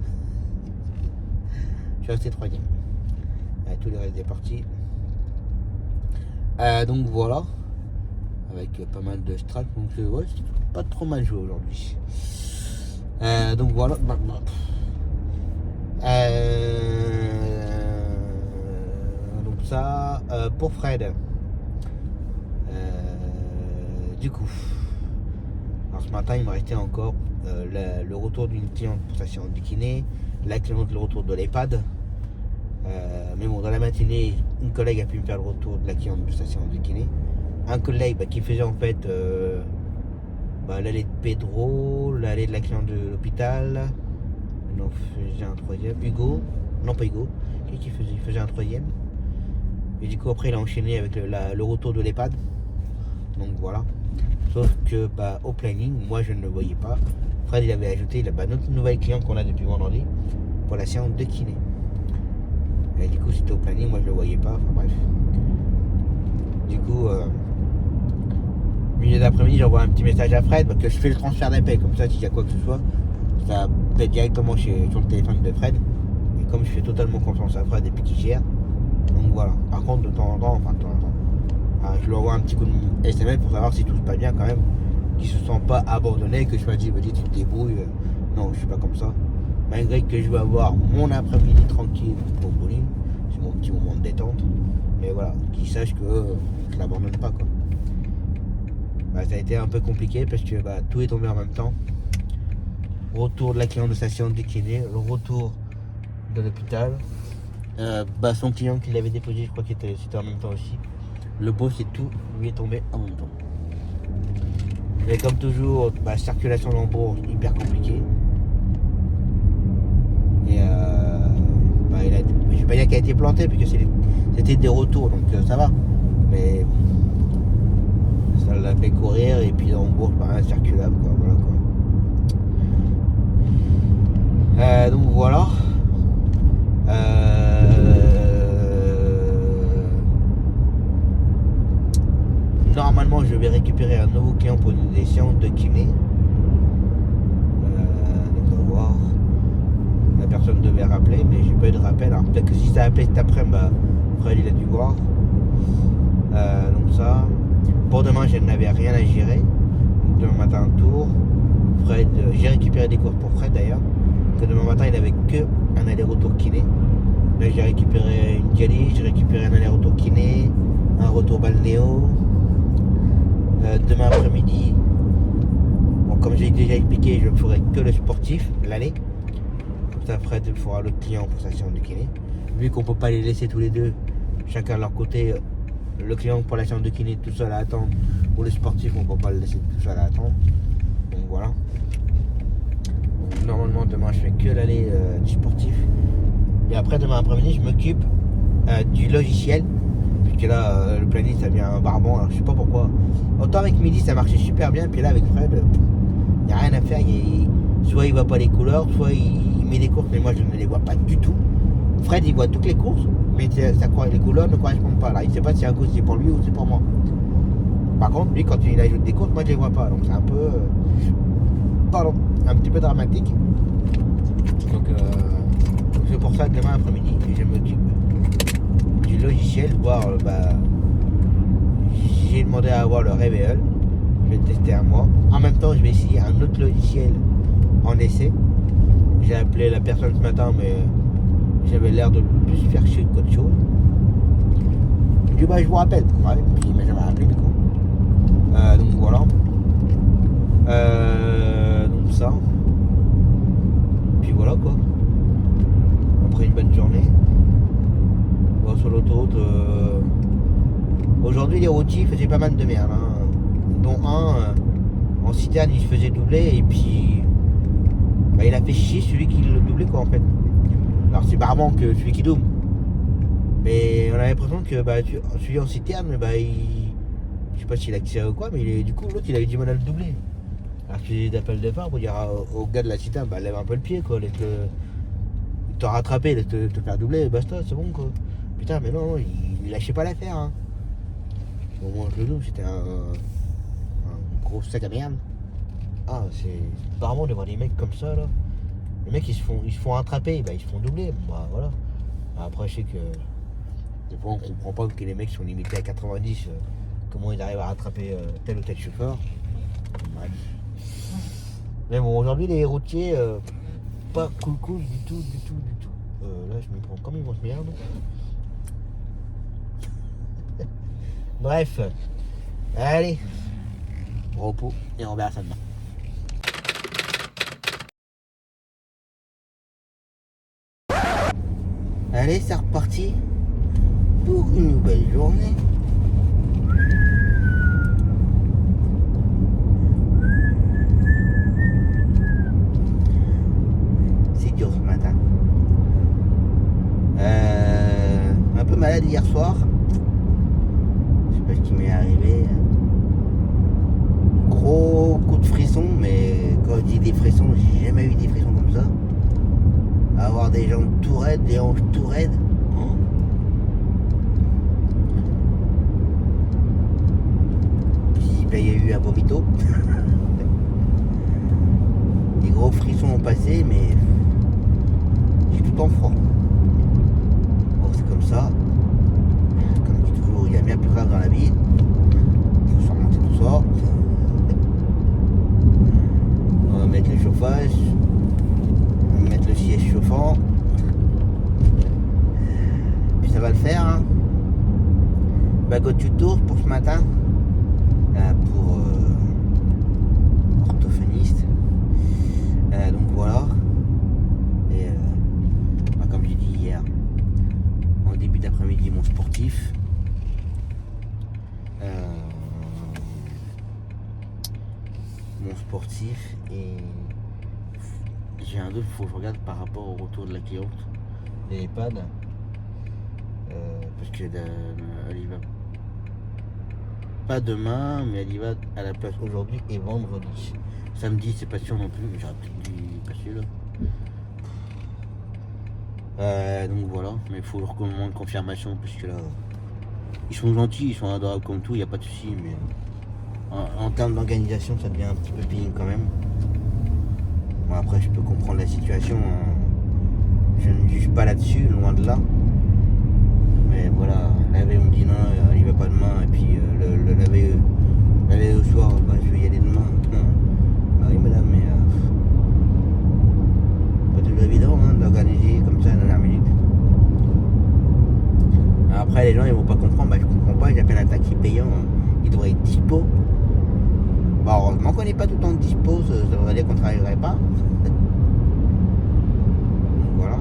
[SPEAKER 3] Je suis resté troisième. À tous les restes des parties. Donc voilà. Avec pas mal de strats, donc ouais, c'est pas trop mal joué aujourd'hui. Donc voilà. Donc ça, pour Fred. Du coup, alors ce matin, il me restait encore le retour d'une cliente pour sa séance de kiné, la cliente le retour de l'EHPAD. Mais bon, dans la matinée, une collègue a pu me faire le retour de la cliente de sa séance de kiné. Un collègue qui faisait en fait l'allée de Pedro, l'allée de la cliente de l'hôpital. Non, faisait un troisième. Hugo, non pas Hugo, qui faisait, il faisait un troisième. Et du coup après il a enchaîné avec le retour de l'EHPAD. Donc voilà. Sauf que au planning, moi je ne le voyais pas. Fred il avait ajouté notre nouvelle cliente qu'on a depuis vendredi pour la séance de kiné. Et du coup c'était au planning, moi je le voyais pas. Enfin bref. Du coup milieu d'après-midi, j'envoie un petit message à Fred parce que je fais le transfert d'appel, comme ça s'il y a quoi que ce soit, ça peut directement sur le téléphone de Fred. Et comme je fais totalement confiance à Fred depuis qu'il gère, donc voilà. Par contre de temps en temps, je lui envoie un petit coup de SMS pour savoir si tout se passe bien quand même, qu'il se sent pas abandonné, que je me dis tu te débrouilles. Non, je suis pas comme ça. Malgré que je vais avoir mon après-midi tranquille pour bowling, c'est mon petit moment de détente. Mais voilà, qu'il sache que je l'abandonne pas quoi. Ça a été un peu compliqué parce que tout est tombé en même temps. Retour de la cliente de sa séance de kiné, le retour de l'hôpital. Son client qui l'avait déposé, je crois que c'était en même temps aussi. Le boss et tout lui est tombé en même temps. Et comme toujours, circulation dans Bourges, hyper compliquée. Et je vais pas dire qu'elle a été plantée parce que c'était des retours, donc ça va. Mais ça l'a fait courir et puis en Bourges, incirculable quoi, voilà quoi. Donc voilà. Normalement je vais récupérer un nouveau client pour des séances de kiné. Donc on va voir. La personne devait rappeler mais j'ai pas eu de rappel. Alors peut-être que si ça a appelé cet après-midi, Fred il a dû voir. Donc ça. Pour demain, je n'avais rien à gérer. Donc, demain matin, un tour. Fred, j'ai récupéré des cours pour Fred d'ailleurs. Que demain matin, il n'avait qu'un aller-retour kiné. Là, j'ai récupéré une dialyse, j'ai récupéré un aller-retour kiné. un retour balnéo. Demain après-midi, bon, comme j'ai déjà expliqué, je ne ferai que le sportif, l'aller. Comme ça, Fred fera le client pour sa séance de kiné. Vu qu'on ne peut pas les laisser tous les deux, chacun de leur côté, le client pour la séance de kiné tout seul à attendre, ou le sportif, on ne peut pas le laisser tout seul à attendre. Donc voilà. Donc, normalement, demain, je fais que l'aller du sportif. Et après, demain après-midi, je m'occupe du logiciel. Puisque là, le planning, ça devient un barbant. Alors, je sais pas pourquoi. Autant avec Midi, ça marchait super bien. Puis là, avec Fred, il n'y a rien à faire. Soit il voit pas les couleurs, soit il met des courses, mais moi, je ne les vois pas du tout. Fred, il voit toutes les courses, mais les couleurs ne correspondent pas. Là, il ne sait pas si un coup c'est pour lui ou c'est pour moi. Par contre, lui, quand il ajoute des courses, moi, je les vois pas. Donc, c'est un peu... un petit peu dramatique. Donc, c'est pour ça que demain après-midi, je m'occupe du logiciel, voir j'ai demandé à avoir le Reveal, je vais le tester un mois. En même temps, je vais essayer un autre logiciel en essai. J'ai appelé la personne ce matin, mais j'avais l'air de plus faire chier qu'autre chose. Je dis je vous rappelle, ouais, puis il m'a jamais appelé du coup. Donc voilà. Donc ça. Puis voilà quoi. Après une bonne journée. Sur l'autoroute, aujourd'hui les routiers faisaient pas mal de merde, hein. Dont un en citerne il se faisait doubler et puis il a fait chier celui qui le doublait quoi en fait. Alors c'est barbant que celui qui double, mais on a l'impression que celui en citerne je sais pas s'il a accès ou quoi, mais du coup l'autre il avait du mal à le doubler. Alors tu dis d'appel de départ pour dire au gars de la citerne lève un peu le pied quoi, te rattraper, te faire doubler, basta, c'est bon quoi. Putain, mais non, il lâchait pas l'affaire. Hein. Au moins, je le double, c'était un gros sac à merde. Ah, c'est apparemment de voir des mecs comme ça là. Les mecs ils se font attraper, ils se font doubler. Bah voilà. Après, je sais que des fois on comprend pas que les mecs sont limités à 90. Comment ils arrivent à rattraper tel ou tel chauffeur. Bref. Mais bon, aujourd'hui, les routiers, pas cool du tout. Là, je me prends comme une grosse merde. Bref, allez, repos et on verra ça demain. Allez, c'est reparti pour une nouvelle journée. C'est dur ce matin. Un peu malade hier soir. Ce qui m'est arrivé, gros coup de frisson, mais quand je dis des frissons, j'ai jamais eu des frissons comme ça. Avoir des jambes tout raides, des hanches tout raides. Puis il y a eu un vomito. Des gros frissons ont passé, mais j'ai tout en froid. Bon, c'est comme ça. Il y a bien plus grave dans la vie. Il faut surmonter tout ça. On va mettre le chauffage. On va mettre le siège chauffant. Puis ça va le faire. Hein. Bagot tuto pour ce matin. Pour orthophoniste. Donc voilà. Et comme j'ai dit hier, en début d'après-midi, mon sportif. Mon sportif et j'ai un doute, il faut que je regarde par rapport au retour de la cliente de l'EHPAD parce que elle y va pas demain, mais elle y va à la place aujourd'hui et vendredi. Samedi c'est pas sûr non plus, mais j'aurais peut-être dû passer là. Donc voilà, mais il faut leur une confirmation parce que là ils sont gentils, ils sont adorables comme tout, il n'y a pas de souci, mais en termes d'organisation, ça devient un petit peu pénible quand même. Bon, après, je peux comprendre la situation, hein. Je ne juge pas là-dessus, loin de là. Mais voilà, laver, on me dit non, il va pas demain, et puis le laver au soir, je vais y aller demain. Bah oui, madame, mais pas toujours évident hein, d'organiser comme ça à la dernière minute. Après, les gens ils vont pas comprendre, je comprends pas, j'appelle un taxi payant, il devrait être dispo. Bon, heureusement qu'on n'est pas tout le temps dispo, ça voudrait dire qu'on ne travaillerait pas. Donc voilà.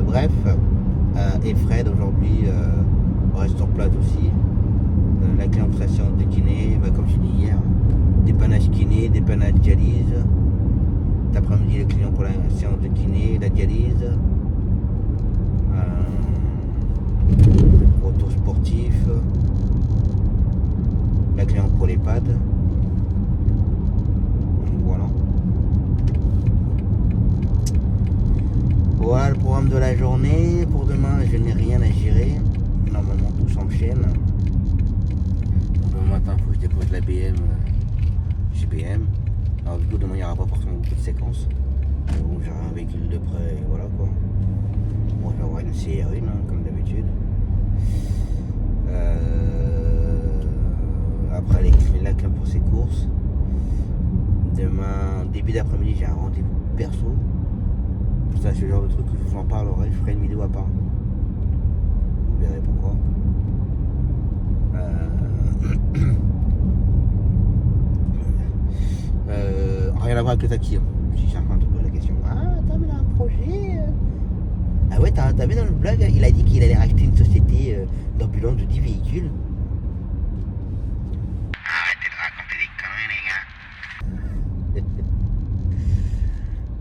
[SPEAKER 3] Bref, et Fred aujourd'hui reste sur place aussi. La cliente pour sa séance de kiné, comme je dis hier, dépannage kiné, dépannage dialyse. Cet après-midi, le client pour la séance de kiné, la dialyse. Retour sportif. La cliente pour l'EHPAD. Donc voilà. Voilà le programme de la journée. Pour demain, je n'ai rien à gérer. Normalement, tout s'enchaîne. Demain matin, il faut que je dépose la BM chez BM. Alors du coup, demain, il n'y aura pas forcément beaucoup de séquences. Bon, j'aurai un véhicule de près, et voilà quoi. Bon, je vais avoir une CR1, comme d'habitude. Après, la clé pour ses courses. Demain, début d'après-midi, j'ai un rendez-vous perso. Ça, c'est le genre de truc que je vous en parlerai. Je ferai une vidéo à part. Vous verrez pourquoi. Rien à voir avec le taxi. Si je suis en train de te poser la question. Ah, t'as vu là un projet Ah ouais, t'as vu dans le blog, il a dit qu'il allait racheter une société d'ambulance de 10 véhicules. Arrêtez de raconter des conneries, les gars.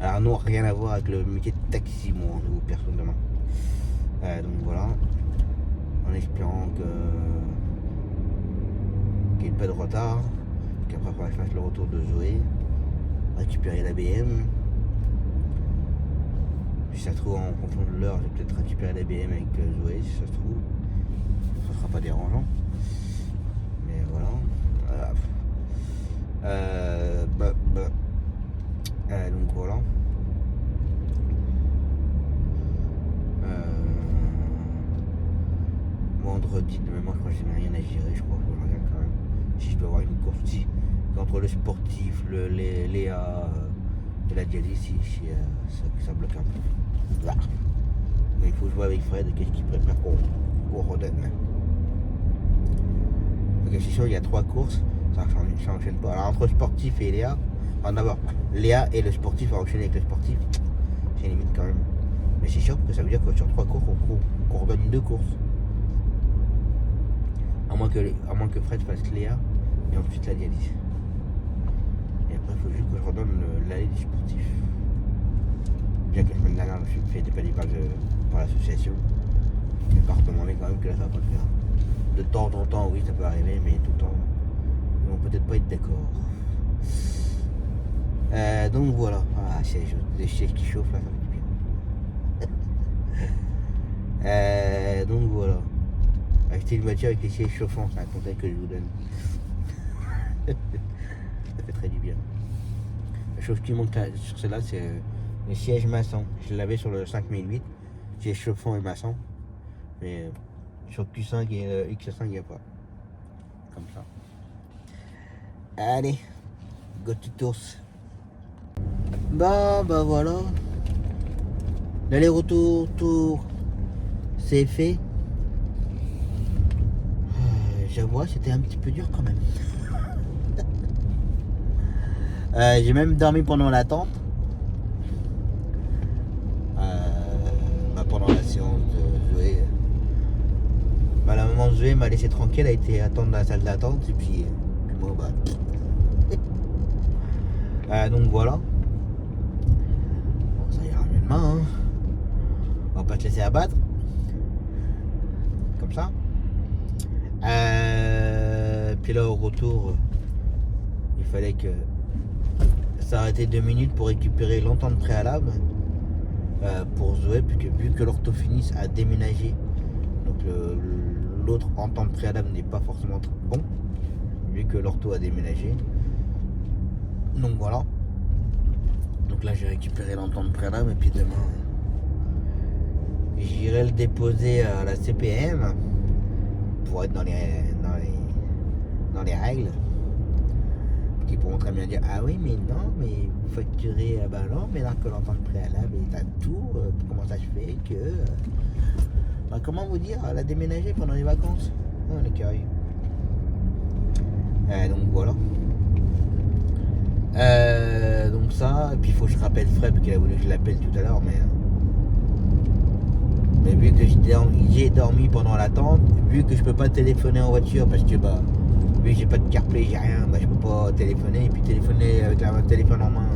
[SPEAKER 3] Alors non, rien à voir avec le métier de taxi, moi, ou personne demain. Donc voilà. En espérant qu'il n'y ait pas de retard. Qu'après, il faudra que je fasse le retour de Zoé. Récupérer la BM. Si ça se trouve, en fonction de l'heure, je vais peut-être récupérer la BM avec Zoé, si ça se trouve. Ça sera pas dérangeant. Mais voilà. Donc voilà. Vendredi, demain, moi je crois que je n'ai rien à gérer, je crois que je regarde quand même. Si je dois avoir une course aussi. Entre le sportif, Léa et la dialyse, ça bloque un peu. Là. Mais il faut jouer avec Fred, qu'est-ce qu'il prépare qu'on redonne. Ok, c'est sûr, il y a 3 courses, ça n'enchaîne pas. Alors entre le sportif et Léa, enfin d'abord, Léa et le sportif va enchaîner avec le sportif, c'est limite quand même. Mais c'est sûr que ça veut dire que sur 3 courses, qu'on redonne 2 courses. À moins que Fred fasse Léa et ensuite la dialyse. Et après, il faut juste que je redonne l'allée du sportif. Bien que la semaine dernière, je me suis fait dépanner par l'association. Je vais pas redemander quand même que là, ça va pas le faire. De temps en temps, oui, ça peut arriver, mais tout le temps, ils vont peut-être pas être d'accord. Donc voilà. Ah, c'est des sièges qui chauffent là, ça fait du bien. Donc voilà. Acheter une voiture avec les sièges chauffants, c'est un conseil que je vous donne. Ça fait très du bien. La chose qui manque sur celle-là, c'est les sièges maçons. Je l'avais sur le 5008, sièges chauffants et maçons. Mais sur le Q5 et le X5, il n'y a pas. Comme ça. Allez, go to tours. Bah voilà. L'aller-retour, c'est fait. J'avoue, c'était un petit peu dur quand même. J'ai même dormi pendant l'attente. Pendant la séance de Zoé. La maman de Zoé m'a laissé tranquille, elle a été attendre dans la salle d'attente et puis moi donc voilà. Bon, ça ira mieux demain, hein. On va pas te laisser abattre. Comme ça. Puis là au retour, il fallait que s'arrêter 2 minutes pour récupérer l'entente préalable pour Zoé, vu que l'orthophoniste a déménagé. Donc l'autre entente préalable n'est pas forcément bon, vu que l'ortho a déménagé. Donc voilà. Donc là j'ai récupéré l'entente préalable et puis demain j'irai le déposer à la CPM pour être dans les règles. Qui pourront très bien dire ah oui mais non mais vous facturez non mais là que l'entente préalable est à tout, comment ça se fait que Bah, comment vous dire, elle a déménagé pendant les vacances. Oh, on est carré. Donc voilà. Donc ça, et puis il faut que je rappelle Fred, parce qu'elle a voulu que je l'appelle tout à l'heure, mais vu que j'ai dormi pendant l'attente, vu que je peux pas téléphoner en voiture, parce que bah, vu que j'ai pas de CarPlay, j'ai rien, bah je peux pas téléphoner, et puis téléphoner avec le téléphone en main,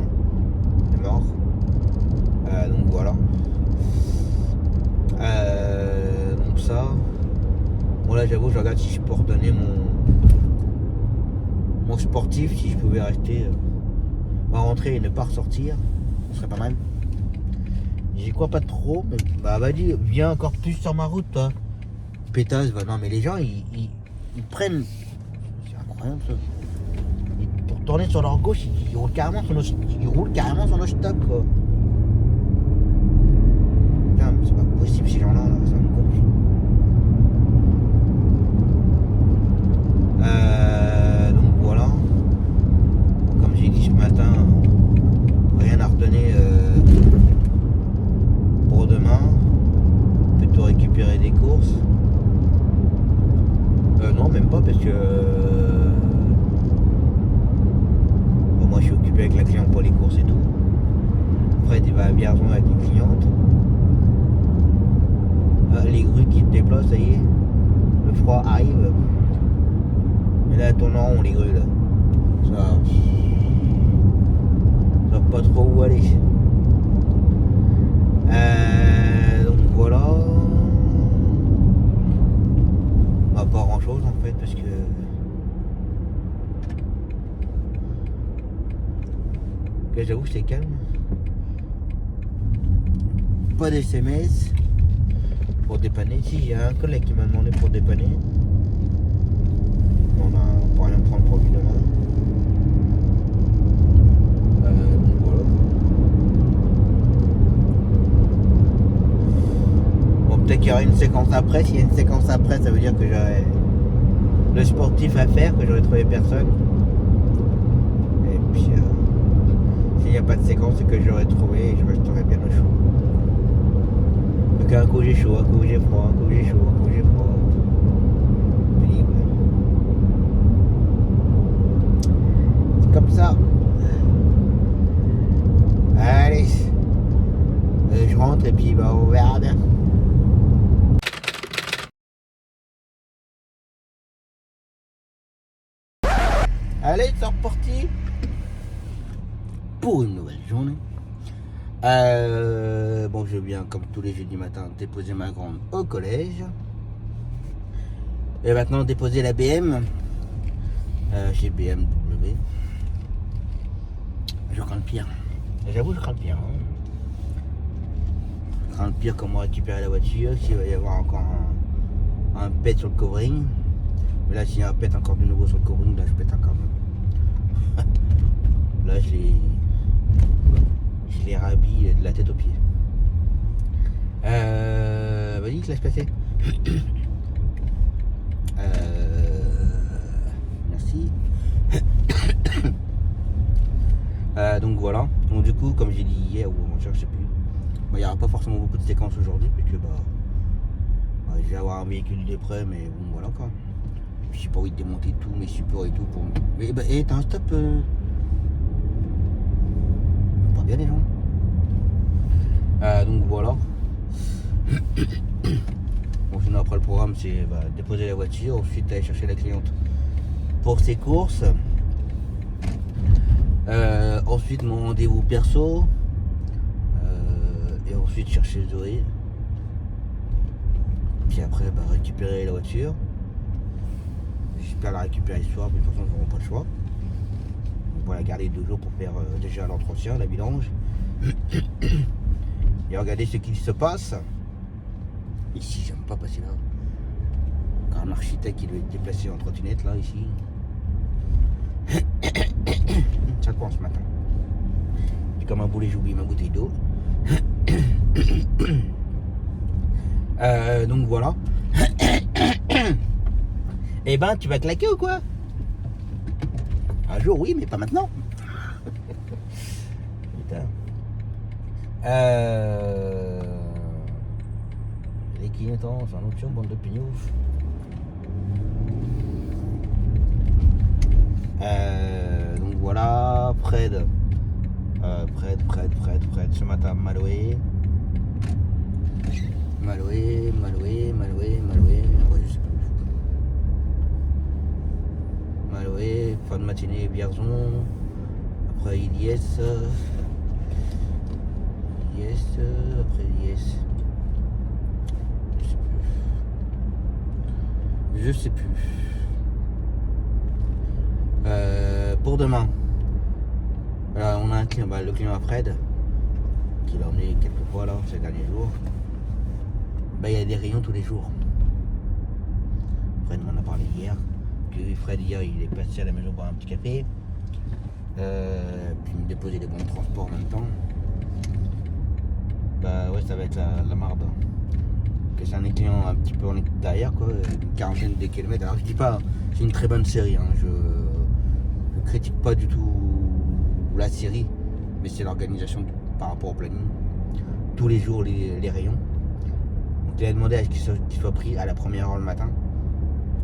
[SPEAKER 3] c'est mort. Donc voilà. Donc ça. Bon là j'avoue, je regarde si je peux redonner mon sportif, si je pouvais rester, rentrer et ne pas ressortir, ce serait pas mal. J'y crois pas trop, mais bah vas-y, viens encore plus sur ma route toi. Pétasse, bah non mais les gens ils prennent. C'est incroyable ça. Pour tourner sur leur gauche, ils roulent carrément sur nos stop quoi. Putain, mais c'est pas possible ces gens-là, ça me gonfle. Donc voilà. Comme j'ai dit ce matin, rien à redonner pour demain. Plutôt récupérer des courses. Non, même pas parce que bon, moi je suis occupé avec la cliente pour les courses et tout. Fred il va à Vierzon avec une cliente. Les grues qui se déplacent, ça y est. Le froid arrive. Mais là, tourne en rond les grues là. Ça va pas trop où aller. Donc voilà. Bah, pas grand chose en fait parce que j'avoue que c'est calme. Pas d'SMS pour dépanner. Si, j'ai un collègue qui m'a demandé pour dépanner. On peut rien prendre pour lui demain. Donc voilà. Bon, peut-être qu'il y aura une séquence après. S'il y a une séquence après, ça veut dire que j'aurai le sportif à faire, que j'aurai trouvé personne. Et puis, s'il n'y a pas de séquence, c'est que j'aurai trouvé et je resterai bien au chaud. Donc un coup j'ai chaud, un coup j'ai froid, un coup j'ai chaud, un coup j'ai froid. Pénible. C'est comme ça. Allez. Je rentre et puis bah, on verra bien. Allez, c'est reparti pour une nouvelle journée. Bon, je viens comme tous les jeudis matins déposer ma grande au collège. Et maintenant déposer la BM chez BMW. Je crains le pire. J'avoue, je crains le pire. Je crains le pire comment récupérer la voiture, s'il va y avoir encore un pet sur le covering. Mais là, s'il y a un pet encore de nouveau sur le covering, là je pète encore. Là, je les rhabille de la tête aux pieds. Vas-y, te laisse passer. Merci. Donc voilà. Donc du coup, comme j'ai dit hier ou avant-hier, je sais plus. Il n'y aura pas forcément beaucoup de séquences aujourd'hui puisque je vais avoir un véhicule de près, mais bon voilà quoi. Et puis j'ai pas envie de démonter tous mes supports et tout pour. Mais t'as un stop. Pas bien les gens. Donc voilà. Bon, sinon après le programme c'est déposer la voiture, ensuite aller chercher la cliente pour ses courses. Ensuite mon rendez-vous perso. Et ensuite chercher Zoé. Puis après récupérer la voiture. J'espère la récupérer ce soir, mais de toute façon nous n'aurons pas le choix. On va la garder 2 jours pour faire déjà l'entretien, la vidange. Et regardez ce qu'il se passe. Ici, j'aime pas passer là. Car un architecte qui doit être déplacé en trottinette là, ici. Ça coince ce matin. Puis comme un boulet, j'oublie ma bouteille d'eau. Donc voilà. Eh ben, tu vas claquer ou quoi? Un jour, oui, mais pas maintenant. Putain. Les tranquille, attends, c'est un autre show, bande de pignouf. Donc voilà, Fred. Fred, ce matin, Maloué. Ouais, je sais plus. Maloué, fin de matinée, Vierzon. Après Ilyes. Après Ilyes. Je sais plus. Pour demain. Alors, on a un client, le client à Fred, qui l'a emmené quelques fois là, ces derniers jours. Il y a des rayons tous les jours. Fred m'en a parlé hier. Fred hier il est passé à la maison boire un petit café. Puis me déposer les bons de transport en même temps. Ouais, ça va être la marde. Que c'est un client un petit peu en derrière quoi, une quarantaine de kilomètres. Alors je dis pas, c'est une très bonne série, hein. Je critique pas du tout la série, mais c'est l'organisation par rapport au planning. Tous les jours les rayons. Donc il a demandé à ce qu'il soit pris à la première heure le matin.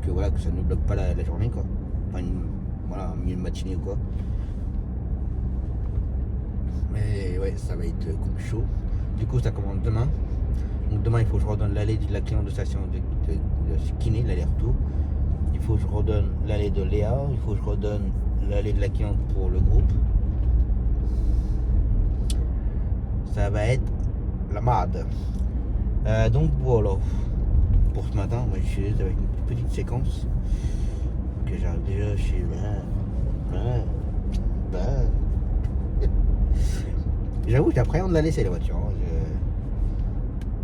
[SPEAKER 3] Que voilà, que ça ne bloque pas la journée quoi. Enfin voilà, un milieu de matinée ou quoi. Mais ouais, ça va être chaud. Du coup ça commence demain. Donc demain il faut que je redonne l'allée de la cliente de station de kiné, l'aller-retour. Il faut que je redonne l'allée de Léa. Il faut que je redonne l'allée de la cliente pour le groupe. Ça va être la marde. Donc voilà. Pour ce matin, moi je suis avec une petite séquence que j'arrive déjà chez. J'avoue, j'appréhende la laisser la voiture.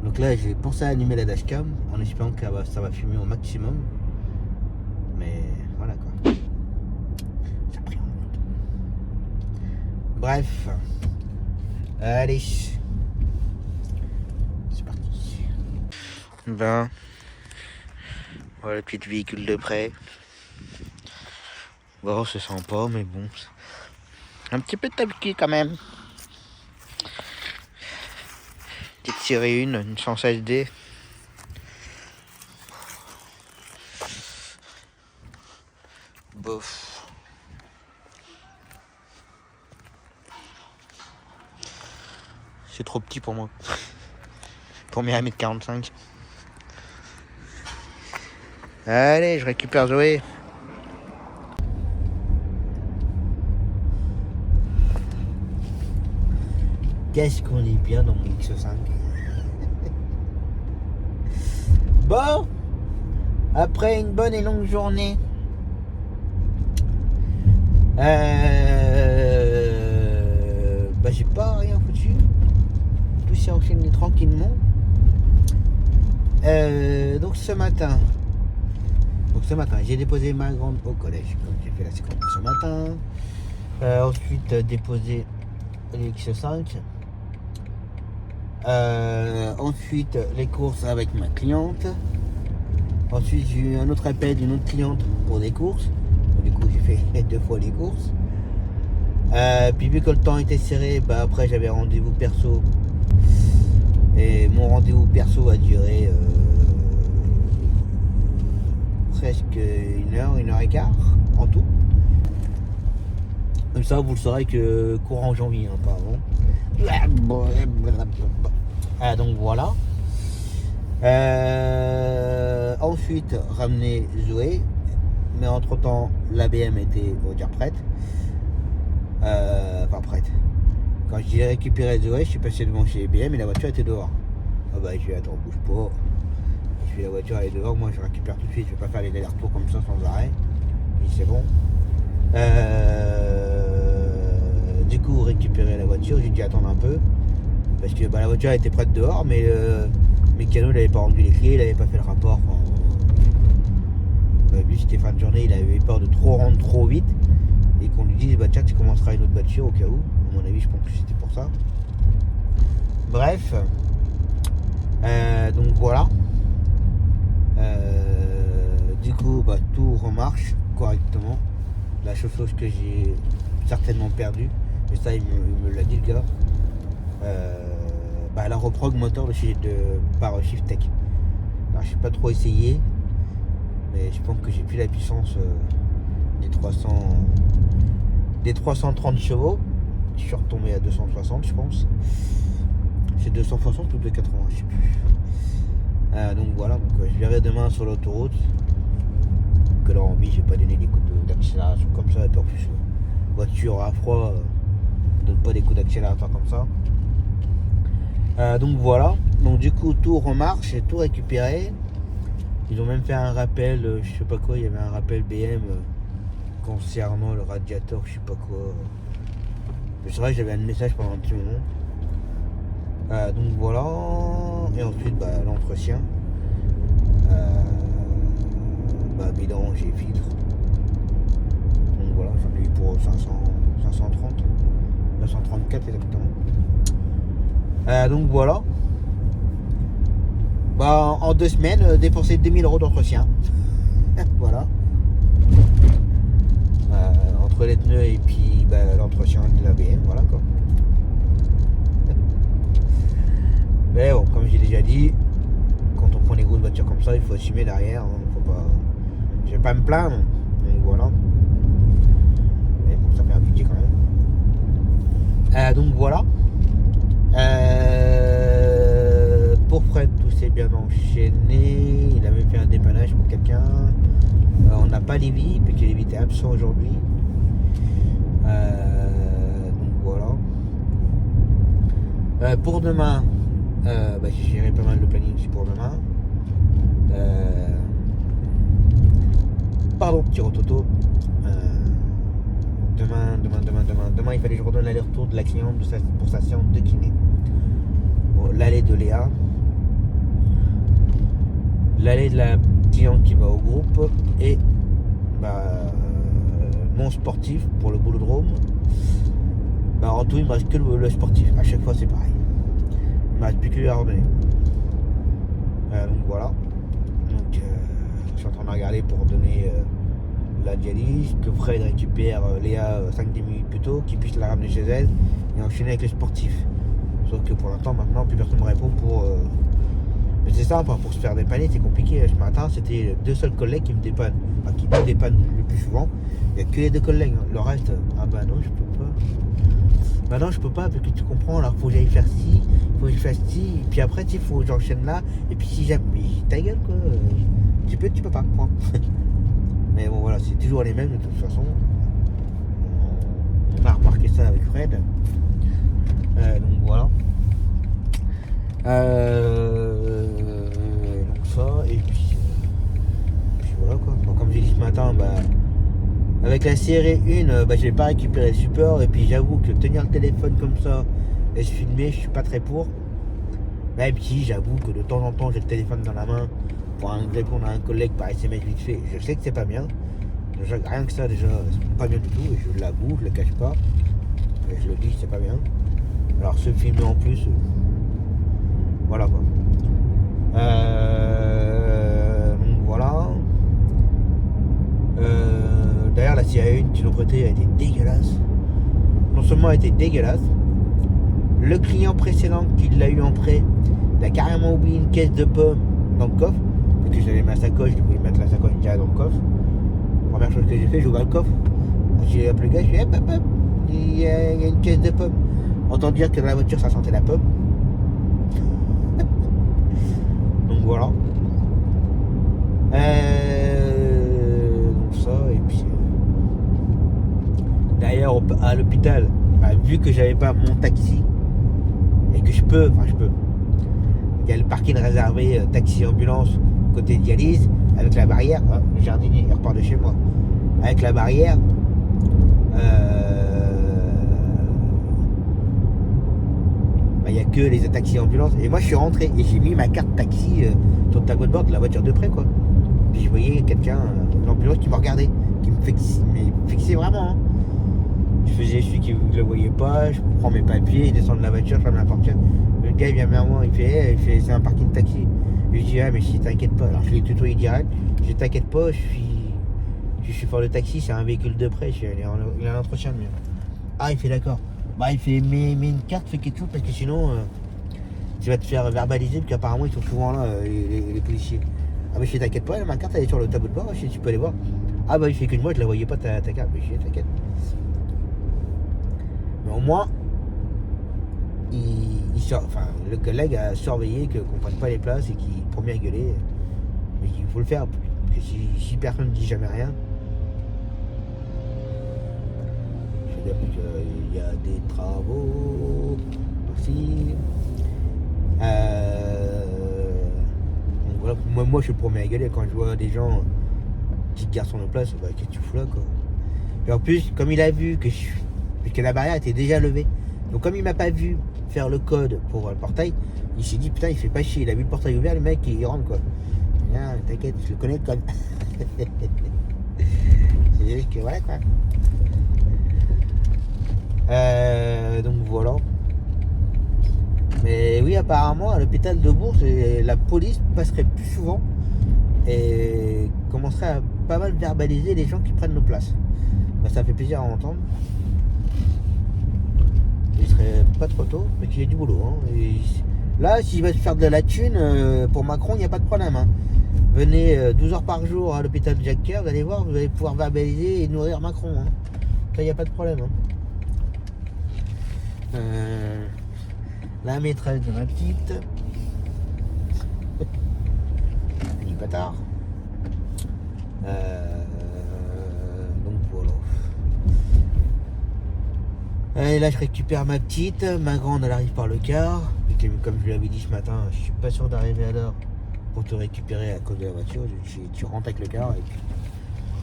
[SPEAKER 3] Donc là, j'ai pensé à allumer la dashcam en espérant que ça va fumer au maximum. Mais voilà quoi. J'appréhende. Bref. Allez. C'est parti. Ben. Voilà le petit véhicule de près. Bon, c'est sympa, mais bon. Un petit peu de tablier quand même. Petite série 1, une 116D. Bof. C'est trop petit pour moi. Pour mes 1m45. Allez, je récupère Zoé. Qu'est-ce qu'on est bien dans mon X5. Bon, après une bonne et longue journée, j'ai pas rien foutu. Tout s'est enchaîné tranquillement. Donc ce matin, j'ai déposé ma grande au collège, comme j'ai fait la séquence ce matin. Ensuite, déposé le X5. Ensuite, les courses avec ma cliente. Ensuite, j'ai eu un autre appel d'une autre cliente pour des courses. Du coup, j'ai fait 2 fois les courses. Puis vu que le temps était serré, après j'avais rendez-vous perso. Et mon rendez-vous perso a duré presque 1h en tout. Comme ça, vous le saurez que courant janvier, hein, pas avant. Donc voilà. Ensuite, ramener Zoé. Mais entre temps, la BM était, on va dire, prête. Enfin prête. Quand j'ai récupéré Zoé, je suis passé devant chez BM et la voiture était dehors. Je vais attends, bouge pas. Je fais la voiture, elle est dehors, moi je récupère tout de suite, je vais pas faire les allers-retours comme ça sans arrêt. Et c'est bon. Du coup, récupérer la voiture, j'ai dû attendre un peu. Parce que la voiture était prête dehors, mais le mécano n'avait pas rendu les clés, il n'avait pas fait le rapport. Lui, c'était fin de journée, il avait peur de trop rendre trop vite. Et qu'on lui dise, tiens, tu commenceras une autre voiture au cas où. À mon avis, je pense que c'était pour ça. Bref. Donc voilà. Du coup, tout remarche correctement. La chose que j'ai certainement perdue, et ça il me l'a dit le gars, la reprog moteur par Shift Tech. Alors je n'ai pas trop essayé, mais je pense que j'ai plus la puissance des 330 chevaux. Je suis retombé à 260 je pense. C'est 260 ou 280, je sais plus. Donc voilà, je verrai demain sur l'autoroute. Que là en vie j'ai pas donné des coups d'accélération comme ça, et puis en plus voiture à froid donne pas des coups d'accélérateur comme ça. Donc voilà, donc du coup tout remarche, j'ai tout récupéré. Ils ont même fait un rappel, je sais pas quoi, il y avait un rappel BM concernant le radiateur, je sais pas quoi. Mais c'est vrai que j'avais un message pendant un petit moment. Donc voilà, et ensuite l'entretien. Vidange et filtre. Donc voilà, j'en ai eu pour 530, 934 exactement. Donc voilà. En 2 semaines, dépenser 2000 € d'entretien. Voilà. Entre les pneus et puis l'entretien de la BM, voilà quoi. Mais bon, comme j'ai déjà dit, quand on prend des grosses voitures comme ça, il faut assumer derrière. Faut pas... Je vais pas me plaindre. Donc voilà. Mais bon, ça fait un budget quand même. Donc voilà. Pour Fred, tout s'est bien enchaîné. Il avait fait un dépannage pour quelqu'un. On n'a pas Lévi, parce que Lévi était absent aujourd'hui. Donc voilà. Pour demain, j'ai géré pas mal le planning aussi pour demain. Pardon, petit rototo. Demain, il fallait que je redonne l'aller-retour de la cliente pour sa séance de kiné. Bon, l'aller de Léa. L'aller de la cliente qui va au groupe. Et mon sportif pour le boulodrome. En tout, il me reste que le sportif. À chaque fois, c'est pareil. Il me reste plus que lui à redonner. Donc voilà. Donc, je suis en train de regarder pour donner la dialyse, que Fred récupère Léa 5-10 minutes plus tôt, qu'il puisse la ramener chez elle et enchaîner avec les sportifs. Sauf que pour l'instant, maintenant, plus personne ne me répond pour... Mais c'est ça, pour se faire dépanner, c'est compliqué. Ce matin, c'était 2 seuls collègues qui me dépannent. Enfin, qui me dépannent le plus souvent. Il n'y a que les 2 collègues. Le reste, non, je peux pas. Non, je peux pas, parce que tu comprends, alors faut que j'aille faire ci, faut que je fasse ci, et puis après, il faut que j'enchaîne là, et puis si j'aime, mais ta gueule quoi, tu peux pas, point. Mais bon voilà, c'est toujours les mêmes de toute façon. On a remarqué ça avec Fred. Donc voilà. Donc ça, et puis voilà quoi. Bon, comme j'ai dit ce matin, avec la série 1, je n'ai pas récupéré le support, et puis j'avoue que tenir le téléphone comme ça et se filmer, je suis pas très pour. Même si j'avoue que de temps en temps j'ai le téléphone dans la main pour répondre à un collègue par SMS vite fait, je sais que c'est pas bien. Rien que ça déjà, c'est pas bien du tout, et je l'avoue, je le cache pas. Et je le dis, c'est pas bien. Alors se filmer en plus, voilà quoi. Donc voilà. D'ailleurs la série 1 qu'ils ont prêtée a été dégueulasse. Non seulement elle était dégueulasse, le client précédent qui l'a eu en prêt, il a carrément oublié une caisse de pommes dans le coffre. Parce que j'avais ma sacoche, je voulais mettre la sacoche direct dans le coffre. Première chose que j'ai fait, j'ai ouvert le coffre. J'ai appelé le gars, je lui ai dit hop, il y a une caisse de pommes. Autant dire que dans la voiture ça sentait la pomme. Donc voilà. Donc ça, et puis d'ailleurs à l'hôpital, vu que j'avais pas mon taxi et que je peux, il y a le parking réservé taxi ambulance côté dialyse avec la barrière, le jardinier il repart de chez moi avec la barrière. Il n'y a que les taxis ambulances, et moi je suis rentré et j'ai mis ma carte taxi sur le tableau de bord de la voiture de près quoi. Puis je voyais quelqu'un, l'ambulance qui me regardait, qui me fixait vraiment. Je faisais celui qui ne le voyait pas, je prends mes papiers, il descend de la voiture, je ferme la portière. Le gars il vient vers moi, il fait c'est un parking taxi. Je dis mais si t'inquiète pas, alors je l'ai tutoyé direct, je t'inquiète pas, je suis chauffeur de taxi, c'est un véhicule de près, il a un entretien de mieux. Ah il fait d'accord. Il fait mais une carte fait quelque chose parce que sinon tu vas te faire verbaliser, parce qu'apparemment ils sont souvent là, les policiers. Ah mais je t'inquiète pas, ma carte elle est sur le tableau de bord, tu peux aller voir. Ah bah il fait que moi je la voyais pas ta carte, mais je t'inquiète. Mais au moins, le collègue a surveillé qu'on ne prenne pas les places et qu'il promet à gueuler. Mais il faut le faire, parce que si personne ne dit jamais rien, je veux dire qu'il y a des travaux aussi. Donc voilà, moi je promets à gueuler quand je vois des gens qui gardent son place, bah, qu'est-ce que tu fous là quoi. Et en plus, comme il a vu que la barrière était déjà levée, donc comme il m'a pas vu faire le code pour le portail, il s'est dit putain il fait pas chier, il a vu le portail ouvert, le mec il rentre quoi. Ah, t'inquiète, je le connais le code. C'est juste que voilà quoi. Donc voilà. Mais oui, apparemment à l'hôpital de Bourges, la police passerait plus souvent et commencerait à pas mal verbaliser les gens qui prennent nos places. Bah, ça fait plaisir à entendre. Il serait pas trop tôt, mais qu'il y ait du boulot. Hein. Là, s'il va se faire de la thune, pour Macron, il n'y a pas de problème. Hein. Venez 12 heures par jour à l'hôpital de Jacques-Cœur, vous allez voir, vous allez pouvoir verbaliser et nourrir Macron. Hein. Ça, il n'y a pas de problème. Hein. La maîtresse de ma petite. Petit bâtard. Donc voilà. Et là je récupère ma petite, ma grande elle arrive par le car. Et comme je lui avais dit ce matin, je suis pas sûr d'arriver à l'heure pour te récupérer à cause de la voiture. Tu rentres avec le car et puis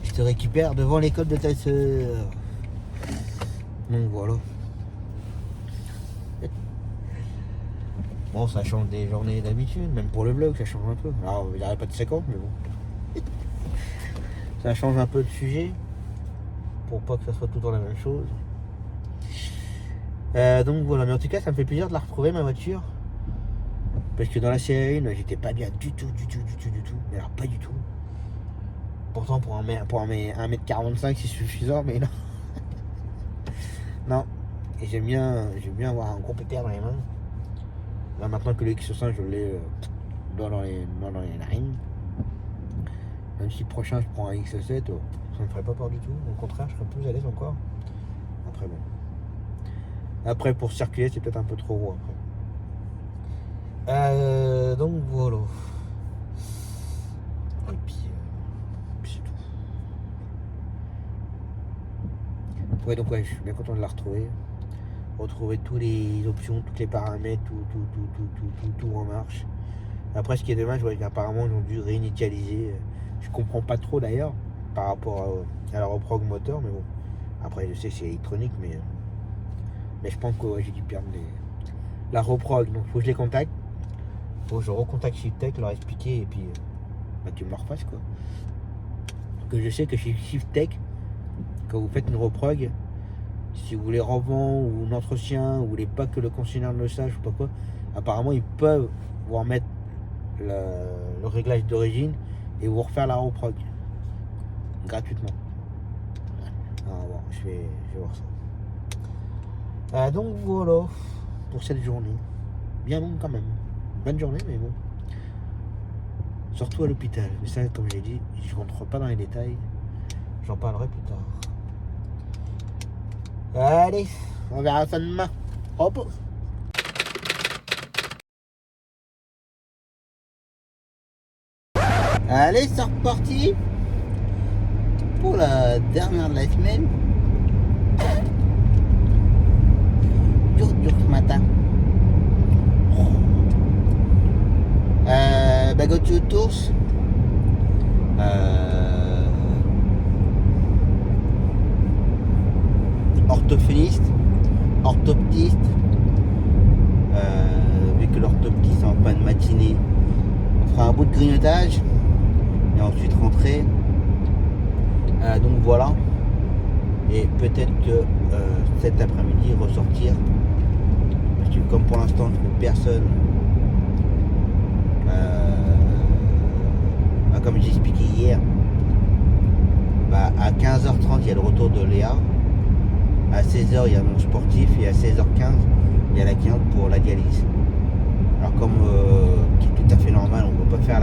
[SPEAKER 3] je te récupère devant l'école de ta soeur. Donc voilà. Bon, ça change des journées d'habitude, même pour le vlog ça change un peu. Alors il n'y aurait pas de 50 mais bon. Ça change un peu de sujet pour pas que ça soit tout le temps la même chose. Donc voilà, mais en tout cas ça me fait plaisir de la retrouver ma voiture. Parce que dans la série 1 j'étais pas bien du tout. Mais alors pas du tout. Pourtant pour 1m45 c'est suffisant, mais non. Non. Et j'aime bien avoir un gros pétard dans les mains. Là maintenant que le X5 je l'ai dans les narines. Même si le prochain je prends un X7, ça me ferait pas peur du tout. Au contraire je serais plus à l'aise encore. Après bon. Après pour circuler c'est peut-être un peu trop gros après. Donc voilà. Et puis c'est tout. Ouais donc ouais je suis bien content de la retrouver. Retrouver toutes les options, toutes les paramètres, tout en marche. Après ce qui est dommage, ouais, apparemment ils ont dû réinitialiser. Je comprends pas trop d'ailleurs par rapport à la reprog moteur, mais bon. Après je sais que c'est électronique, mais je pense que ouais, j'ai dû perdre la reprog. Donc faut que je les contacte. Faut que je recontacte Shiftech, leur expliquer et puis bah, tu me le refasses quoi. Que je sais que chez Shiftech, quand vous faites une reprog, si vous les revend ou un entretien, ou vous voulez pas que le concessionnaire ne le sache ou pas quoi, apparemment ils peuvent vous remettre le réglage d'origine et vous refaire la reprog gratuitement. Alors, bon, je vais voir ça. Donc voilà pour cette journée. Bien longue quand même. Bonne journée mais bon. Surtout à l'hôpital. Mais ça comme j'ai dit, je rentre pas dans les détails. J'en parlerai plus tard. Allez, on verra ça demain. Hop. Allez, c'est reparti pour la dernière de la semaine. Dur ce matin. Bagotte aux tours. Orthophoniste, orthoptiste, vu que l'orthoptiste est en panne matinée, on fera un bout de grignotage et ensuite rentrer. Donc voilà, et peut-être que cet après-midi ressortir, parce que comme pour l'instant je trouve personne, comme j'ai expliqué hier, à 15h30 il y a le retour de Léa. À 16h il y a mon sportif et à 16h15 il y a la quinte pour la dialyse. Alors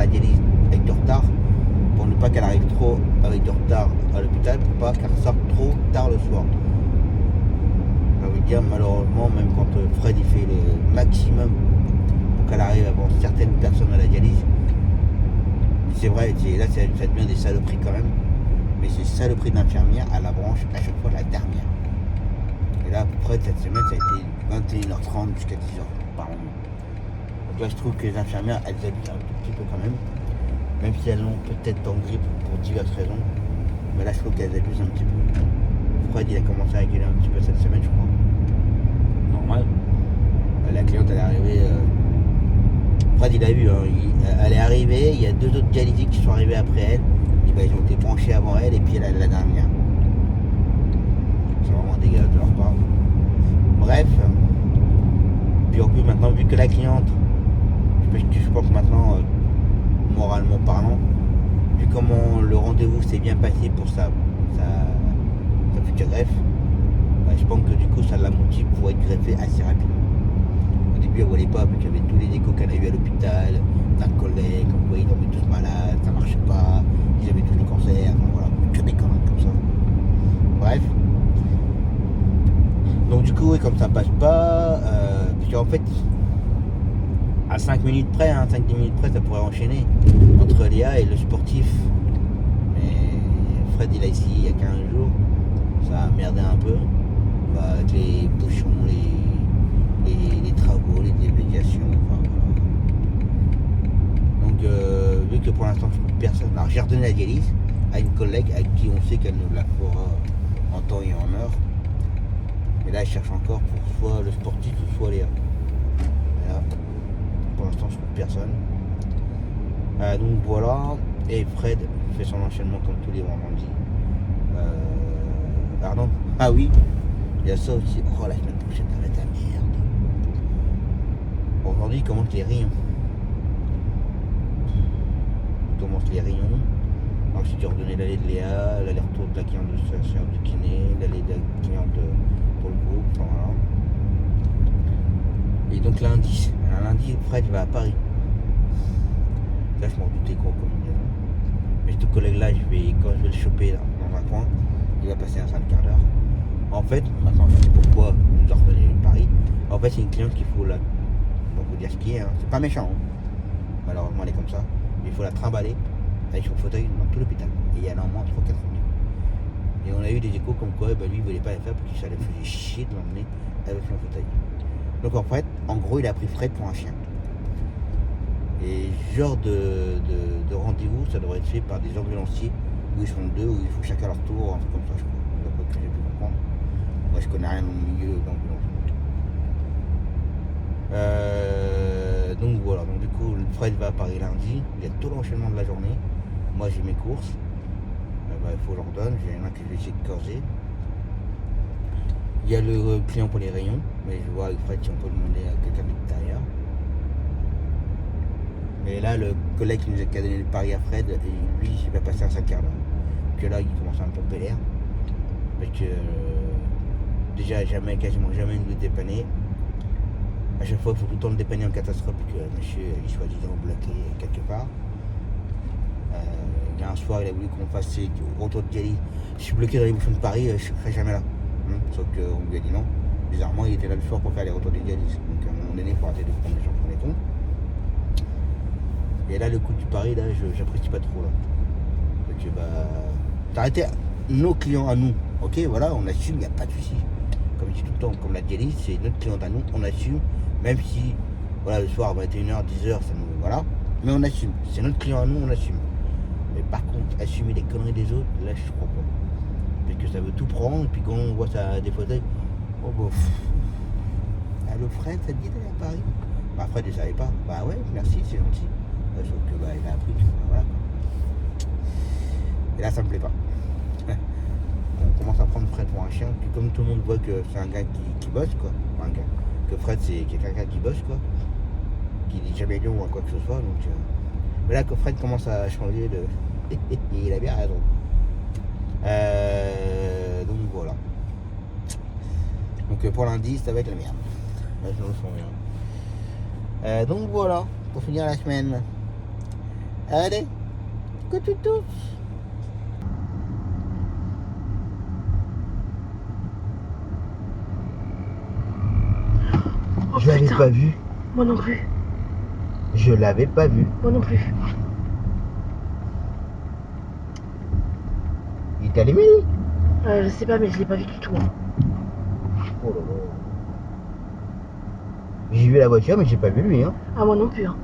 [SPEAKER 3] la dialyse avec du retard, pour ne pas qu'elle arrive trop avec du retard à l'hôpital, pour pas qu'elle sorte trop tard le soir. J'ai envie de dire, malheureusement, même quand Fred il fait le maximum pour qu'elle arrive avant certaines personnes à la dialyse, c'est vrai, là ça devient des saloperies quand même, mais ces saloperies d'infirmière à la branche à chaque fois la dernière. Et là, Fred, cette semaine, ça a été 21h30 jusqu'à 10h par moment. Donc là, je trouve que les infirmières, elles abusent un tout petit peu quand même si elles l'ont peut-être en grippe pour diverses raisons. Mais là, je trouve qu'elles abusent un petit peu. Fred, il a commencé à réguler un petit peu cette semaine, je crois. Normal. La cliente, elle est arrivée. Fred, il a vu, hein, elle est arrivée, il y a 2 autres dialysiques qui sont arrivés après elle. Et ben, ils ont été branchés avant elle, et puis elle a la dernière. C'est vraiment dégueulasse de leur part. Bref. Puis en plus, maintenant, vu que la cliente, je pense maintenant, moralement parlant, vu comment le rendez-vous s'est bien passé pour sa future greffe, je pense que du coup, ça la motive pour être greffée assez rapidement. Au début, elle voulait pas, parce qu'il y avait tous les échos qu'elle a eu à l'hôpital, d'un collègue, comme quoi ils tombaient tous malades, ça marchait pas, ils avaient tous le cancer, enfin voilà, que des conneries comme ça. Bref. Donc du coup, oui, comme ça passe pas, parce qu'en fait, à 5 minutes près, 5-10 minutes près, ça pourrait enchaîner entre Léa et le sportif. Mais Fred, il a ici il y a 15 jours, ça a merdé un peu, avec les bouchons, les travaux, les déviations, enfin voilà. Donc vu que pour l'instant je trouve personne, alors j'ai redonné la dialyse à une collègue avec qui on sait qu'elle nous la fera en temps et en heure. Mais là, je cherche encore pour soit le sportif ou soit Léa. Voilà. Pour l'instant, je trouve personne. Donc voilà. Et Fred fait son enchaînement comme tous les vendredis. Pardon. Ah oui. Il y a ça aussi. Oh, la semaine prochaine, ça va être la merde. Aujourd'hui, il commence les rayons. Il commence les rayons. Ensuite, j'ai redonné l'allée de Léa, l'aller-retour de la cliente de sa séance de kiné, l'allée de la cliente pour le groupe, enfin voilà. Et donc lundi, Fred va à Paris. Là, je m'en doutais gros comme une maison. Mais ce collègue-là, quand je vais le choper là, dans un coin, il va passer un sale quart d'heure. En fait, maintenant je sais pourquoi nous a redonné Paris. En fait, c'est une cliente qu'il faut la... Bon, faut dire ce qui est, hein. C'est pas méchant. Hein. Malheureusement, elle est comme ça. Mais il faut la trimballer avec son fauteuil dans tout l'hôpital. Et il y en a au moins 3-4 minutes. Et on a eu des échos comme quoi lui il voulait pas les faire parce que ça le faisait chier de l'emmener avec son fauteuil. Donc en gros il a pris Fred pour un chien. Et ce genre de rendez-vous, ça devrait être fait par des ambulanciers où ils sont 2, où il faut chacun leur tour, un truc comme ça, je crois. D'après ce que j'ai pu comprendre. Moi je connais rien dans le milieu d'ambulance. Donc voilà, donc du coup Fred va à Paris lundi, il y a tout l'enchaînement de la journée. Moi j'ai mes courses, il faut que je leur donne, j'ai un que je vais essayer de corser. Il y a le client pour les rayons, mais je vois avec Fred si on peut demander à quelqu'un d'extérieur. Mais là le collègue qui nous a donné le pari à Fred, lui il va passer un sale quart d'heure. Que là il commence à me pomper l'air. Parce que déjà quasiment jamais il nous dépanner. À chaque fois, il faut tout le temps le dépanner en catastrophe que monsieur il soit disant bloqué quelque part. Il y a un soir, il a voulu qu'on fasse au retour de dialyse. Je suis bloqué dans les bouchons de Paris, je ne serai jamais là. Sauf qu'on lui a dit non. Bizarrement, il était là le soir pour faire les retours de dialyse. Donc à un moment donné, il faut arrêter de prendre les gens pour les cons. Et là, le coup du Paris, là, j'apprécie pas trop. Là. Donc t'as arrêté nos clients à nous. Ok, voilà, on assume, il n'y a pas de souci. Comme je dis tout le temps, comme la dialyse, c'est notre client à nous, on assume. Même si, voilà, le soir, 21h, 10h, ça nous... Voilà. Mais on assume. C'est notre client à nous, on assume. Mais par contre, assumer les conneries des autres, là, je crois pas. Parce que ça veut tout prendre, et puis quand on voit ça des fauteuils, oh bof. Allô Fred, ça te dit d'aller à Paris? Bah Fred, il savait pas. Bah ouais, merci, c'est gentil. Sauf que bah, il a appris tout. Voilà quoi. Et là, ça me plaît pas. On commence à prendre Fred pour un chien, puis comme tout le monde voit que c'est un gars qui bosse, quoi. Enfin, un gars. Que Fred, c'est quelqu'un qui bosse, quoi. Qui dit jamais non ou quoi que ce soit, donc... Mais là, que Fred commence à changer de... il a bien raison. Donc voilà. Donc pour lundi, ça va être la merde. Là, je ne le sens rien. Donc voilà, pour finir la semaine. Allez, que tu touches.
[SPEAKER 2] Oh,
[SPEAKER 3] Je l'avais
[SPEAKER 2] putain.
[SPEAKER 3] pas vu.
[SPEAKER 2] Moi non plus.
[SPEAKER 3] Je l'avais pas vu.
[SPEAKER 2] Moi non plus.
[SPEAKER 3] Il est allumé lui.
[SPEAKER 2] Je sais pas, mais je l'ai pas vu du tout.
[SPEAKER 3] Oh là là. J'ai vu la voiture, mais j'ai pas vu lui. Hein.
[SPEAKER 2] Ah, moi non plus. Hein.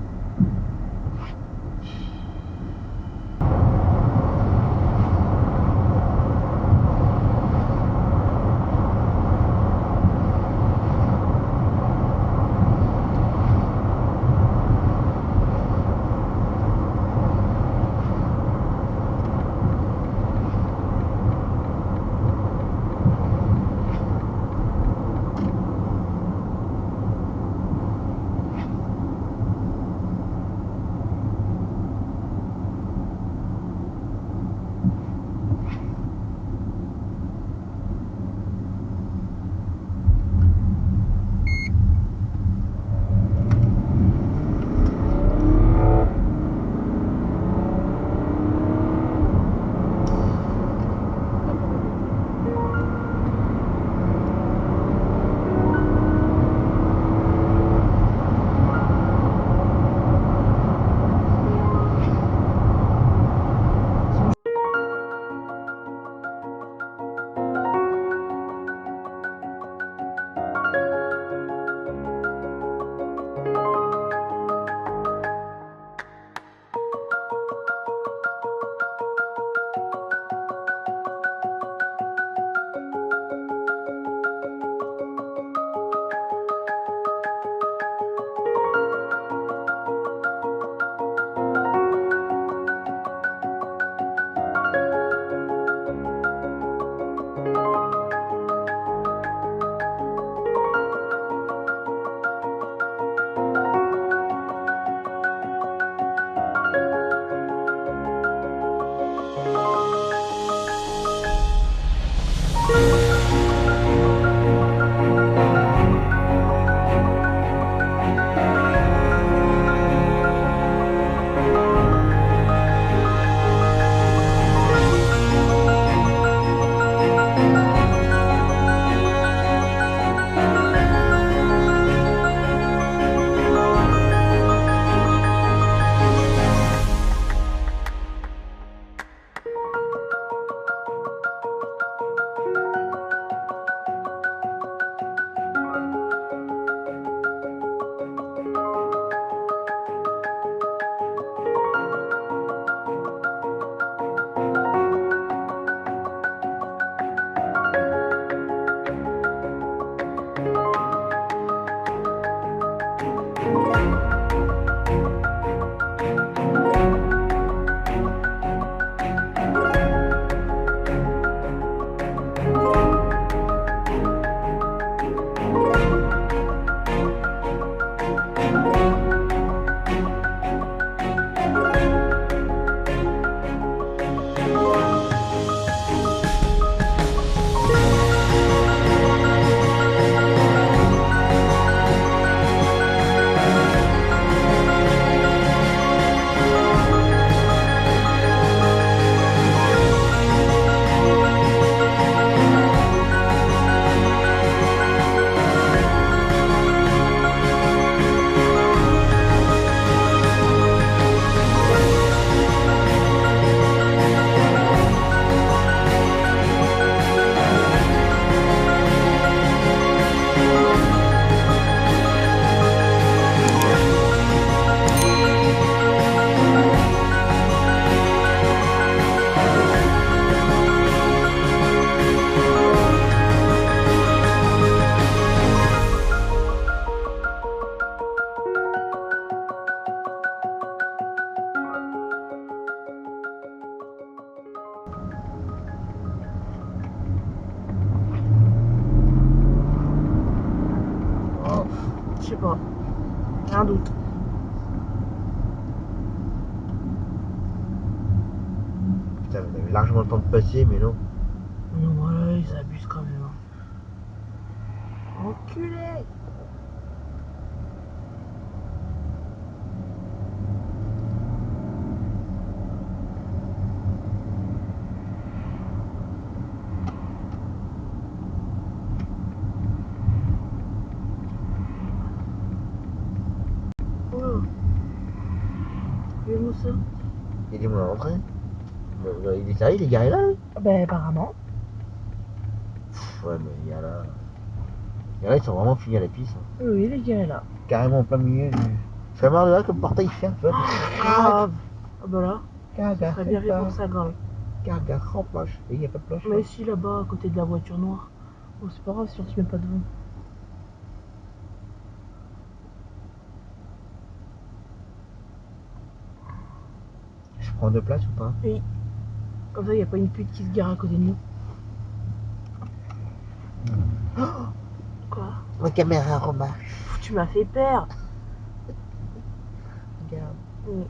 [SPEAKER 2] Je sais pas. J'ai un doute.
[SPEAKER 3] Putain, vous avez largement le temps de passer, mais non.
[SPEAKER 2] Non, voilà, ils abusent quand même. Hein. Enculé! Le mousse.
[SPEAKER 4] Il y a du monde à l'entrée. Il est sérieux, il est garé là lui?
[SPEAKER 2] Ben, apparemment.
[SPEAKER 4] Ouais, mais il y a là. Il y en a, ils sont vraiment finis à la piste. Hein.
[SPEAKER 2] Oui, il est garé là.
[SPEAKER 4] Carrément en plein milieu. Je vais marre de là que le portail ferme, tu vois.
[SPEAKER 2] Grave. Ah bah là, ça
[SPEAKER 4] Gaga,
[SPEAKER 2] serait bien fait pour ça, grave.
[SPEAKER 4] Gaga, remplage. Et il n'y a pas de planche.
[SPEAKER 2] Mais si, là-bas, à côté de la voiture noire. Bon, c'est pas grave si on se met pas devant.
[SPEAKER 4] Je prends deux places ou pas?
[SPEAKER 2] Oui. Comme ça, il n'y a pas une pute qui se gare à côté de nous. Quoi?
[SPEAKER 4] Ma caméra remarche.
[SPEAKER 2] Pff, tu m'as fait peur.
[SPEAKER 4] Regarde.
[SPEAKER 2] Oui.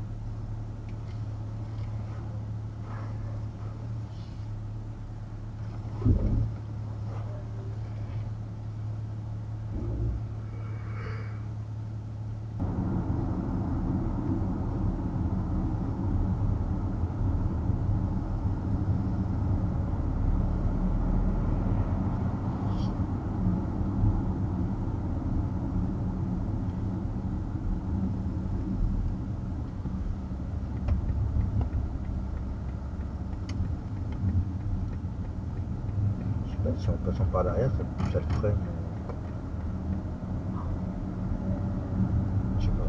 [SPEAKER 4] Je sais pas si en passant par derrière, ça le freine. Je sais pas.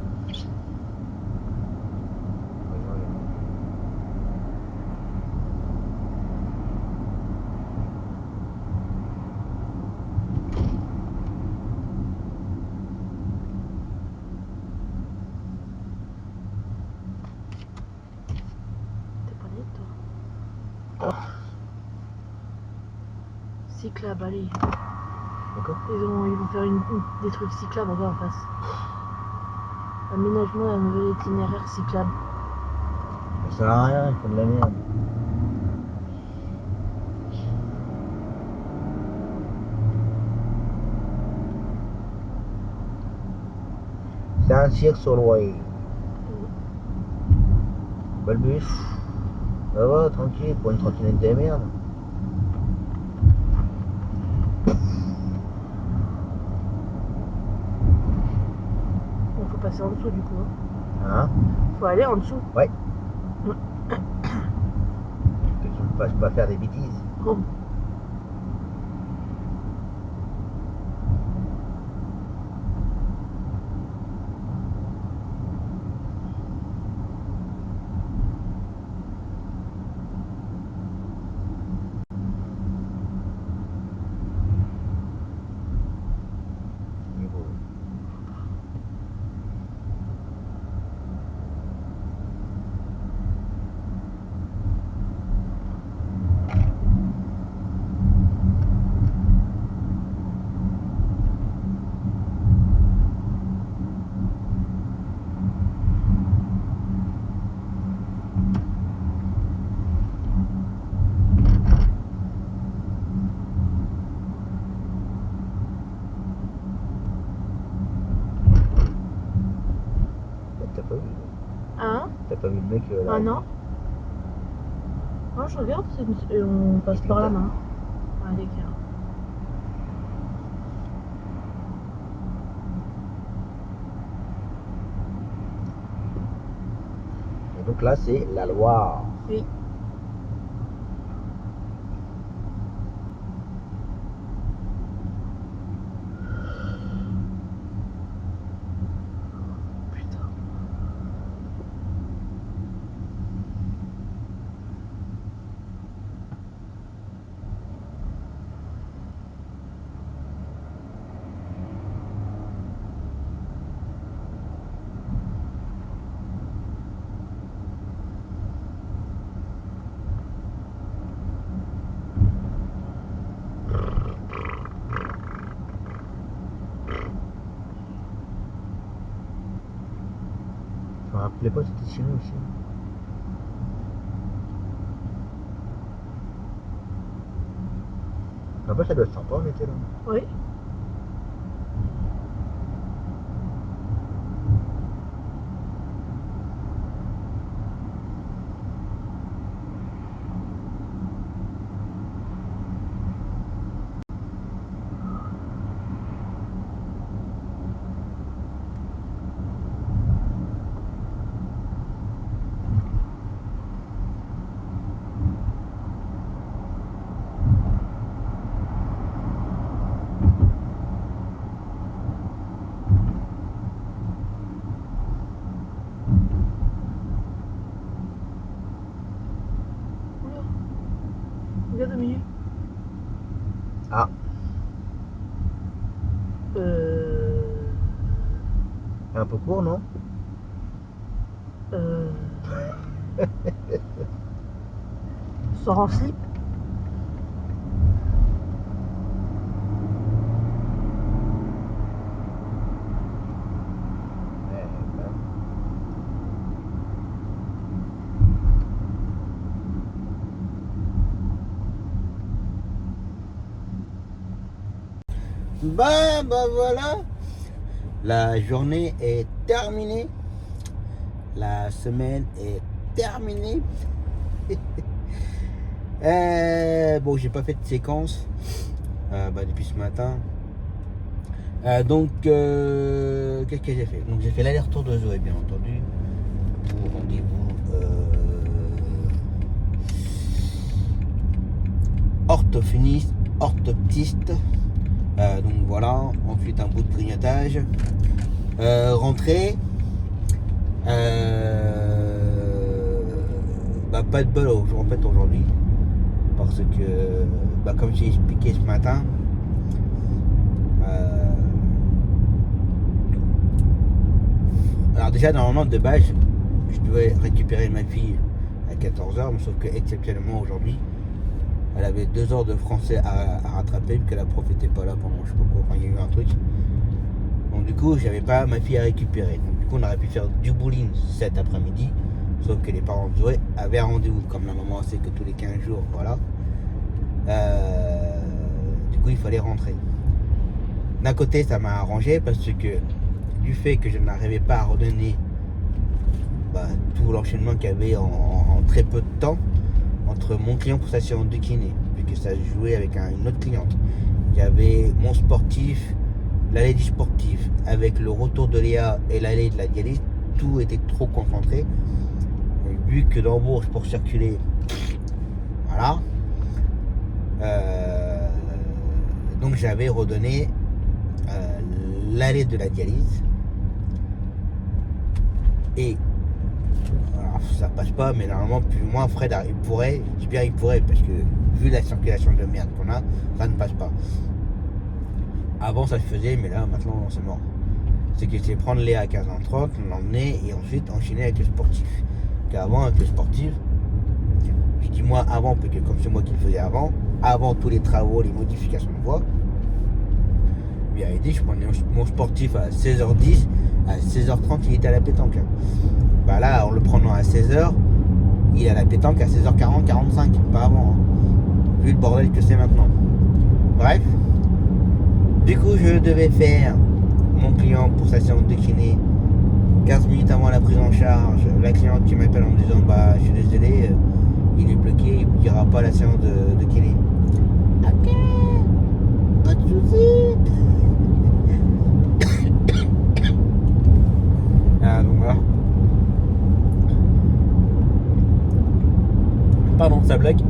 [SPEAKER 2] T'es pas net, toi?
[SPEAKER 4] Oh.
[SPEAKER 2] Cyclable, allez.
[SPEAKER 4] D'accord.
[SPEAKER 2] Ils vont faire des trucs cyclables, regarde en face. Aménagement d'un nouvel itinéraire cyclable.
[SPEAKER 4] Ça sert à rien, ils font de la merde. C'est un cirque sur le way. Pas le bus. Ça va, tranquille, pour une trottinette de merde.
[SPEAKER 2] Bon, faut passer en dessous du coup.
[SPEAKER 4] Hein?
[SPEAKER 2] Faut aller en dessous.
[SPEAKER 4] Ouais. Que tu me fasses pas faire des bêtises.
[SPEAKER 2] Oh.
[SPEAKER 4] Niveau. T'as pas vu?
[SPEAKER 2] Hein?
[SPEAKER 4] T'as pas vu le mec là?
[SPEAKER 2] Ah non? Non, je regarde, on passe par la main. Ouais, d'accord.
[SPEAKER 4] Et donc là, c'est la Loire.
[SPEAKER 2] Oui. Putain.
[SPEAKER 4] Je me rappelais pas, c'était chez nous aussi. Là-bas, ça doit être sympa, on était là.
[SPEAKER 2] Oui. minutes.
[SPEAKER 4] Ah, un peu court, non?
[SPEAKER 2] Sors en slip.
[SPEAKER 4] Ouais, quand même.
[SPEAKER 3] Bah voilà, la journée est terminée, la semaine est terminée. Bon, j'ai pas fait de séquence depuis ce matin. Qu'est-ce que j'ai fait? Donc j'ai fait l'aller-retour de Zoé, bien entendu, pour rendez-vous orthoptiste. Donc voilà, ensuite un bout de grignotage, rentrée, pas de bol en fait aujourd'hui, parce que comme j'ai expliqué ce matin, alors déjà normalement de base je devais récupérer ma fille à 14h, sauf que exceptionnellement aujourd'hui elle avait 2 heures de français à rattraper, vu que la prof était pas là pendant je sais pas quoi, enfin il y a eu un truc. Donc du coup j'avais pas ma fille à récupérer. Donc du coup on aurait pu faire du bowling cet après-midi, sauf que les parents de Zoé avaient un rendez-vous, comme la maman sait que tous les 15 jours, voilà. Du coup il fallait rentrer. D'un côté ça m'a arrangé parce que du fait que je n'arrivais pas à redonner tout l'enchaînement qu'il y avait en très peu de temps entre mon client pour sa séance de kiné, vu que ça jouait avec une autre cliente. Il y avait mon sportif, l'allée du sportif, avec le retour de Léa et l'allée de la dialyse, tout était trop concentré. Et vu que dans Bourges pour circuler, voilà. Donc j'avais redonné l'allée de la dialyse. Et alors, ça passe pas, mais normalement, plus ou moins Fred, il pourrait, je dis bien il pourrait, parce que vu la circulation de merde qu'on a, ça ne passe pas. Avant ça se faisait, mais là maintenant c'est mort. C'est que c'est prendre Léa à 15h30, l'emmener et ensuite enchaîner avec le sportif. Qu'avant avec le sportif, je dis moi avant, parce que comme c'est moi qui le faisais avant tous les travaux, les modifications de voie, bien dit, je prenais mon sportif à 16h10, à 16h30 il était à la pétanque. Là en le prenant à 16h, il est à la pétanque à 16h40, 45, pas avant, hein. Vu le bordel que c'est maintenant. Bref, du coup je devais faire mon client pour sa séance de kiné 15 minutes avant la prise en charge. La cliente qui m'appelle en me disant je suis désolé, il est bloqué, il n'ira pas à la séance de kiné. Ok, pas de soucis. Donc voilà. Pardon, ça bloque.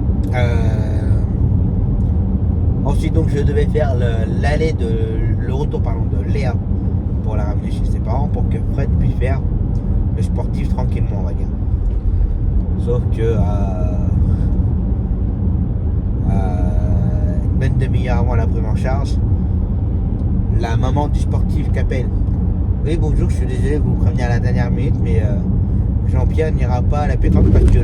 [SPEAKER 3] Ensuite donc je devais faire le retour de Léa pour la ramener chez ses parents pour que Fred puisse faire le sportif tranquillement, on va dire. Sauf que une bonne demi-heure avant la prise en charge, la maman du sportif qu'appelle. Oui bonjour, je suis désolé de vous prévenir à la dernière minute, mais Jean-Pierre n'ira pas à la pétanque parce que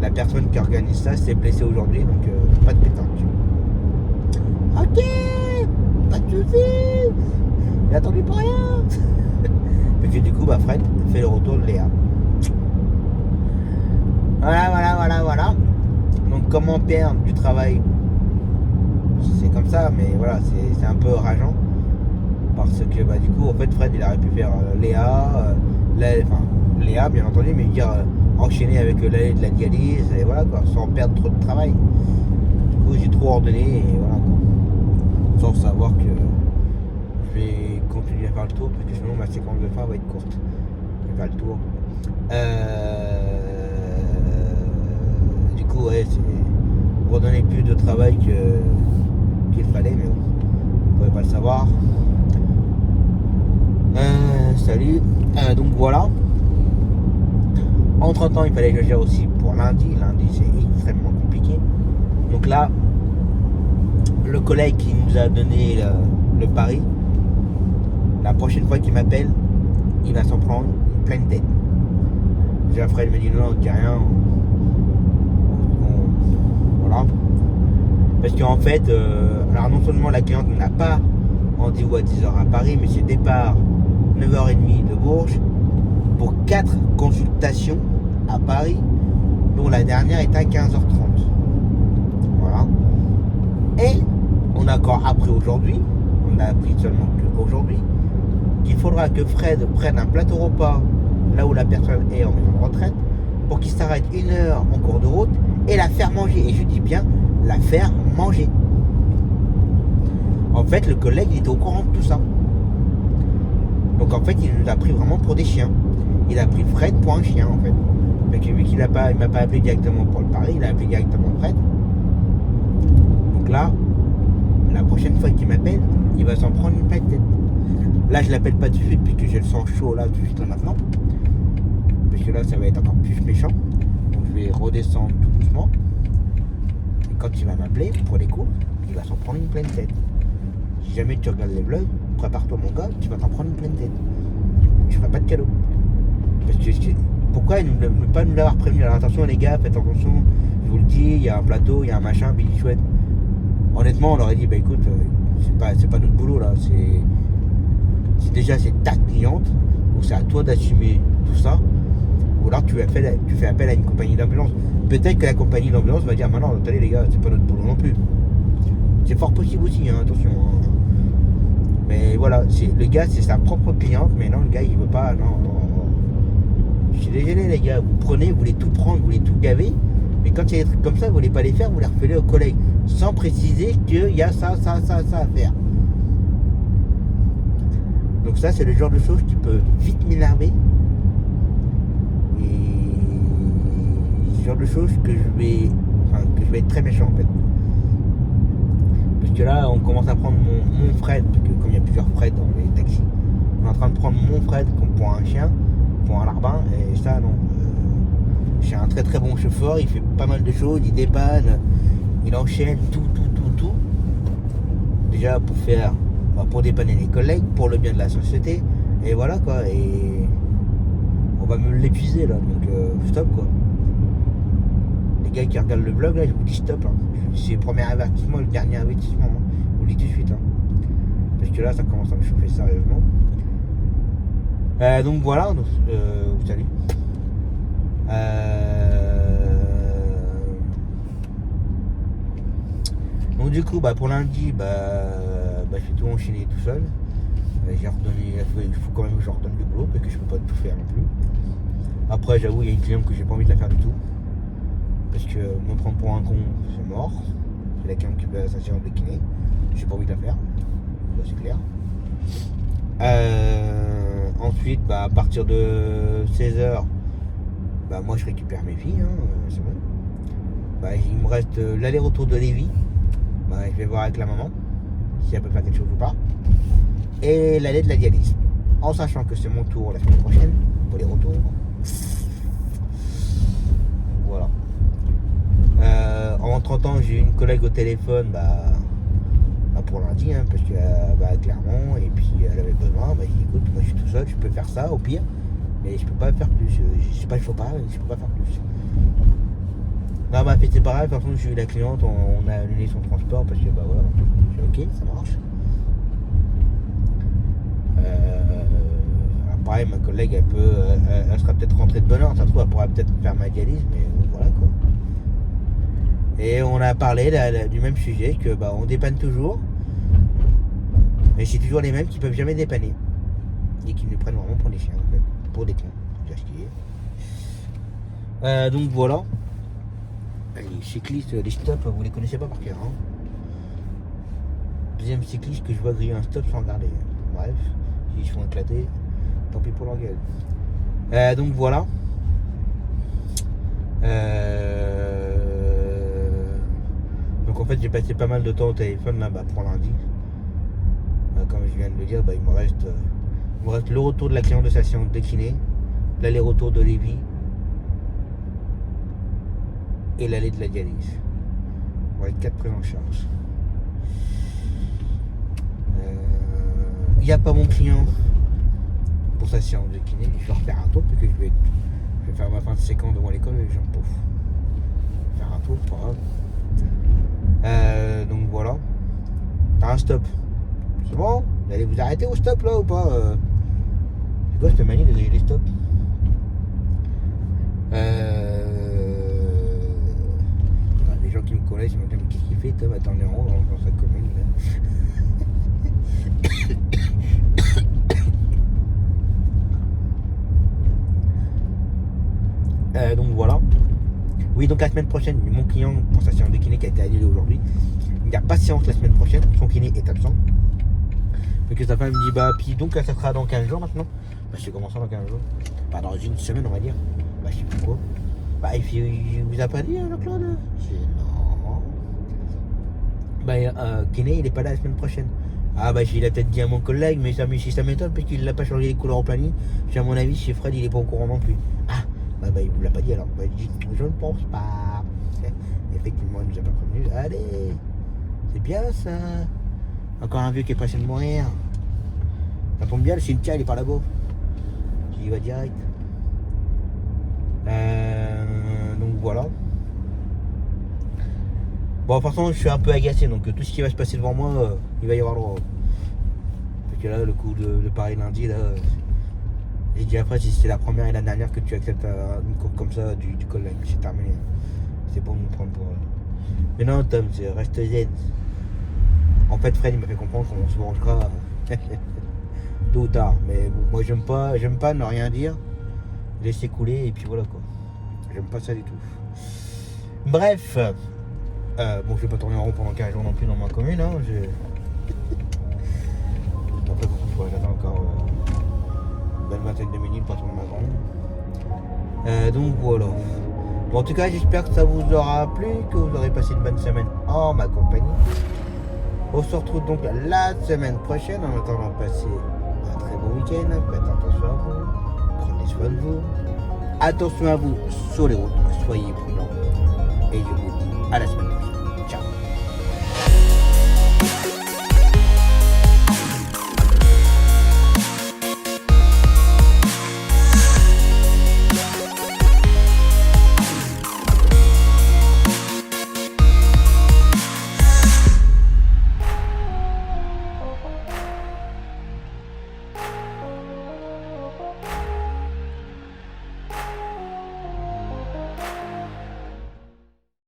[SPEAKER 3] la personne qui organise ça s'est blessée aujourd'hui, donc pas de pétanque. Ok, pas de soucis, j'ai attendu pour rien. Parce que du coup Fred fait le retour de Léa. Voilà. Donc comment perdre du travail, c'est comme ça, mais voilà, c'est un peu rageant. Parce que du coup en fait Fred il aurait pu faire Léa, Léa bien entendu, mais dire enchaîner avec l'allée de la dialyse et voilà quoi, sans perdre trop de travail. Du coup j'ai trop ordonné et voilà quoi. Sans savoir que je vais continuer à faire le tour parce que sinon ma séquence de fin va être courte. Je vais faire le tour. Du coup ouais, c'est redonner plus de travail qu'il fallait, mais bon, on pouvait pas le savoir. Salut. Donc voilà. Entre temps il fallait que je gère aussi pour lundi. Lundi c'est extrêmement compliqué. Donc là, le collègue qui nous a donné le pari, la prochaine fois qu'il m'appelle, il va s'en prendre une pleine tête. Déjà Fred me dit non, on dit rien. Voilà. Parce qu'en fait, alors non seulement la cliente n'a pas rendez-vous à 10h à Paris, mais c'est départ 9h30 de Bourges pour 4 consultations à Paris, dont la dernière est à 15h30. Voilà. Et on a encore appris aujourd'hui, on a appris seulement aujourd'hui, qu'il faudra que Fred prenne un plateau repas là où la personne est en maison de retraite pour qu'il s'arrête 1 heure en cours de route et la faire manger. Et je dis bien la faire manger. En fait, le collègue il était au courant de tout ça. Donc en fait, il nous a pris vraiment pour des chiens. Il a pris Fred pour un chien en fait. Donc vu qu'il m'a pas appelé directement pour le pari, il a appelé directement Fred. Donc là, la prochaine fois qu'il m'appelle, il va s'en prendre une pleine tête. Là, je l'appelle pas tout de suite puisque j'ai le sang chaud là tout de suite là maintenant. Parce que là, ça va être encore plus méchant. Donc je vais redescendre tout doucement. Et quand il va m'appeler pour les cours, il va s'en prendre une pleine tête. Si jamais tu regardes les vlogs, prépare-toi mon gars, tu vas t'en prendre une pleine tête. Je ferai pas de cadeau. Parce que pourquoi ne pas nous l'avoir prévenu? Alors attention les gars, faites attention, je vous le dis, il y a un plateau, il y a un machin, Billy chouette. Honnêtement, on leur a dit, bah écoute, c'est pas notre boulot là, c'est déjà c'est ta cliente, donc c'est à toi d'assumer tout ça. Ou alors tu fais appel à une compagnie d'ambulance. Peut-être que la compagnie d'ambulance va dire, maintenant, attendez les gars, c'est pas notre boulot non plus. C'est fort possible aussi, hein, attention. Hein. Mais voilà, le gars c'est sa propre cliente, mais non, le gars il veut pas, non. Je suis désolé les gars, vous prenez, vous voulez tout prendre, vous voulez tout gaver, mais quand il y a des trucs comme ça, vous voulez pas les faire, vous les refaites aux collègues, sans préciser qu'il y a ça à faire. Donc ça c'est le genre de choses qui peut vite m'énerver. Et c'est le genre de choses que je vais être très méchant en fait. Parce que là on commence à prendre mon Fred, parce que comme il y a plusieurs Fred dans les taxis, on est en train de prendre mon Fred comme pour un chien, pour un larbin, et ça non. J'ai un très très bon chauffeur, il fait pas mal de choses, il dépanne, il enchaîne tout. Déjà pour dépanner les collègues, pour le bien de la société, et voilà quoi, et on va me l'épuiser là, donc stop quoi. Les gars qui regardent le vlog là, je vous dis stop, hein. C'est le premier avertissement, le dernier avertissement, hein. Je vous le dis tout de suite, hein. Parce que là ça commence à me chauffer sérieusement. Donc voilà, salut. Donc du coup pour lundi je vais tout enchaîner tout seul. J'ai redonné, il faut quand même que je redonne du boulot parce que je peux pas tout faire non plus. Après j'avoue il y a une cliente que j'ai pas envie de la faire du tout. Parce que me prendre pour un con c'est mort. C'est la cliente qui veut sa séance de kiné. J'ai pas envie de la faire. Là, c'est clair. Ensuite à partir de 16h moi je récupère mes filles, hein, c'est bon. Il me reste l'aller-retour de Lévis. Je vais voir avec la maman si elle peut faire quelque chose ou pas. Et l'aller de la dialyse. En sachant que c'est mon tour la semaine prochaine pour les retours. Voilà. En rentrant temps, j'ai une collègue au téléphone pour lundi, hein, parce que clairement, et puis elle avait besoin. J'ai dit écoute, moi je suis tout seul, je peux faire ça au pire. Mais je peux pas faire plus, je sais pas, je peux pas faire plus. Non, c'est pareil, par contre j'ai eu la cliente, on a annulé son transport parce que voilà, ok, ça marche. Pareil, ma collègue elle sera peut-être rentrée de bonne heure, ça se trouve elle pourra peut-être faire ma dialyse, mais voilà quoi. Et on a parlé du même sujet, que on dépanne toujours, mais c'est toujours les mêmes qui peuvent jamais dépanner. Et qui nous prennent vraiment pour des chiens en fait. Pour des cons, j'ai acheté. Donc voilà. Les cyclistes, les stops, vous les connaissez pas par cœur, hein. Deuxième cycliste que je vois griller un stop sans regarder. Bref, s'ils se font éclater, tant pis pour leur gueule. Donc voilà. Donc en fait j'ai passé pas mal de temps au téléphone là pour lundi. Comme je viens de le dire, il me reste le retour de la cliente de sa séance de kiné, l'aller-retour de Lévis et l'aller de la dialyse. pour les 4 prises en charge. Il n'y a pas mon client pour sa séance de kiné. Je vais refaire un tour parce que je vais faire ma fin de séquence devant l'école et j'en pouf. Faire un tour, pas grave. Donc voilà. T'as un stop. C'est bon? Vous allez vous arrêter au stop là ou pas? C'est quoi cette manie de griller les stops? Les gens qui me connaissent, ils m'ont dit mais qu'est-ce qu'il fait Tom à tourner en rond dans sa commune là. Donc voilà. Oui, donc la semaine prochaine, mon client pour sa séance de kiné qui a été annulée aujourd'hui, il n'y a pas de séance la semaine prochaine, son kiné est absent. Donc sa femme me dit bah puis donc ça sera dans 15 jours maintenant. Bah je sais comment ça dans 15 jours. Bah dans une semaine on va dire. Bah je sais plus quoi. Bah il vous a pas dit le Claude? J'ai non. Bah kiné il est pas là la semaine prochaine. Ah bah il a peut-être dit à mon collègue mais si ça m'étonne parce qu'il n'a pas changé les couleurs au planning. À mon avis chez Fred il est pas au courant non plus. Ah bah il vous l'a pas dit alors. Bah, je ne pense pas. Effectivement il nous a pas prévenu. Allez, c'est bien ça. Encore un vieux qui est pressé de mourir. Ça tombe bien, le cimetière il est par là-bas. J'y vais direct. Donc voilà. Bon, de toute façon, je suis un peu agacé, donc tout ce qui va se passer devant moi, il va y avoir droit. Parce que là, le coup de Paris lundi, là, j'ai dit après, si c'est la première et la dernière que tu acceptes une course comme ça du collègue, c'est terminé. C'est bon de me prendre pour. Mais non, Tom, reste zen. En fait, Fred, il m'a fait comprendre qu'on se vengera tôt ou tard. Mais bon, moi, j'aime pas ne rien dire, laisser couler et puis voilà quoi. J'aime pas ça du tout. Bref. Bon, je vais pas tourner en rond pendant 15 jours non plus dans ma commune. Hein. Après, j'attends encore une belle vingtaine de minutes pour tourner ma grande. Donc voilà. Bon, en tout cas, j'espère que ça vous aura plu, que vous aurez passé une bonne semaine en ma compagnie. On se retrouve donc la semaine prochaine. En attendant, passez un très bon week-end. Faites attention à vous. Prenez soin de vous. Attention à vous sur les routes. Soyez prudents. Et je vous dis à la semaine prochaine.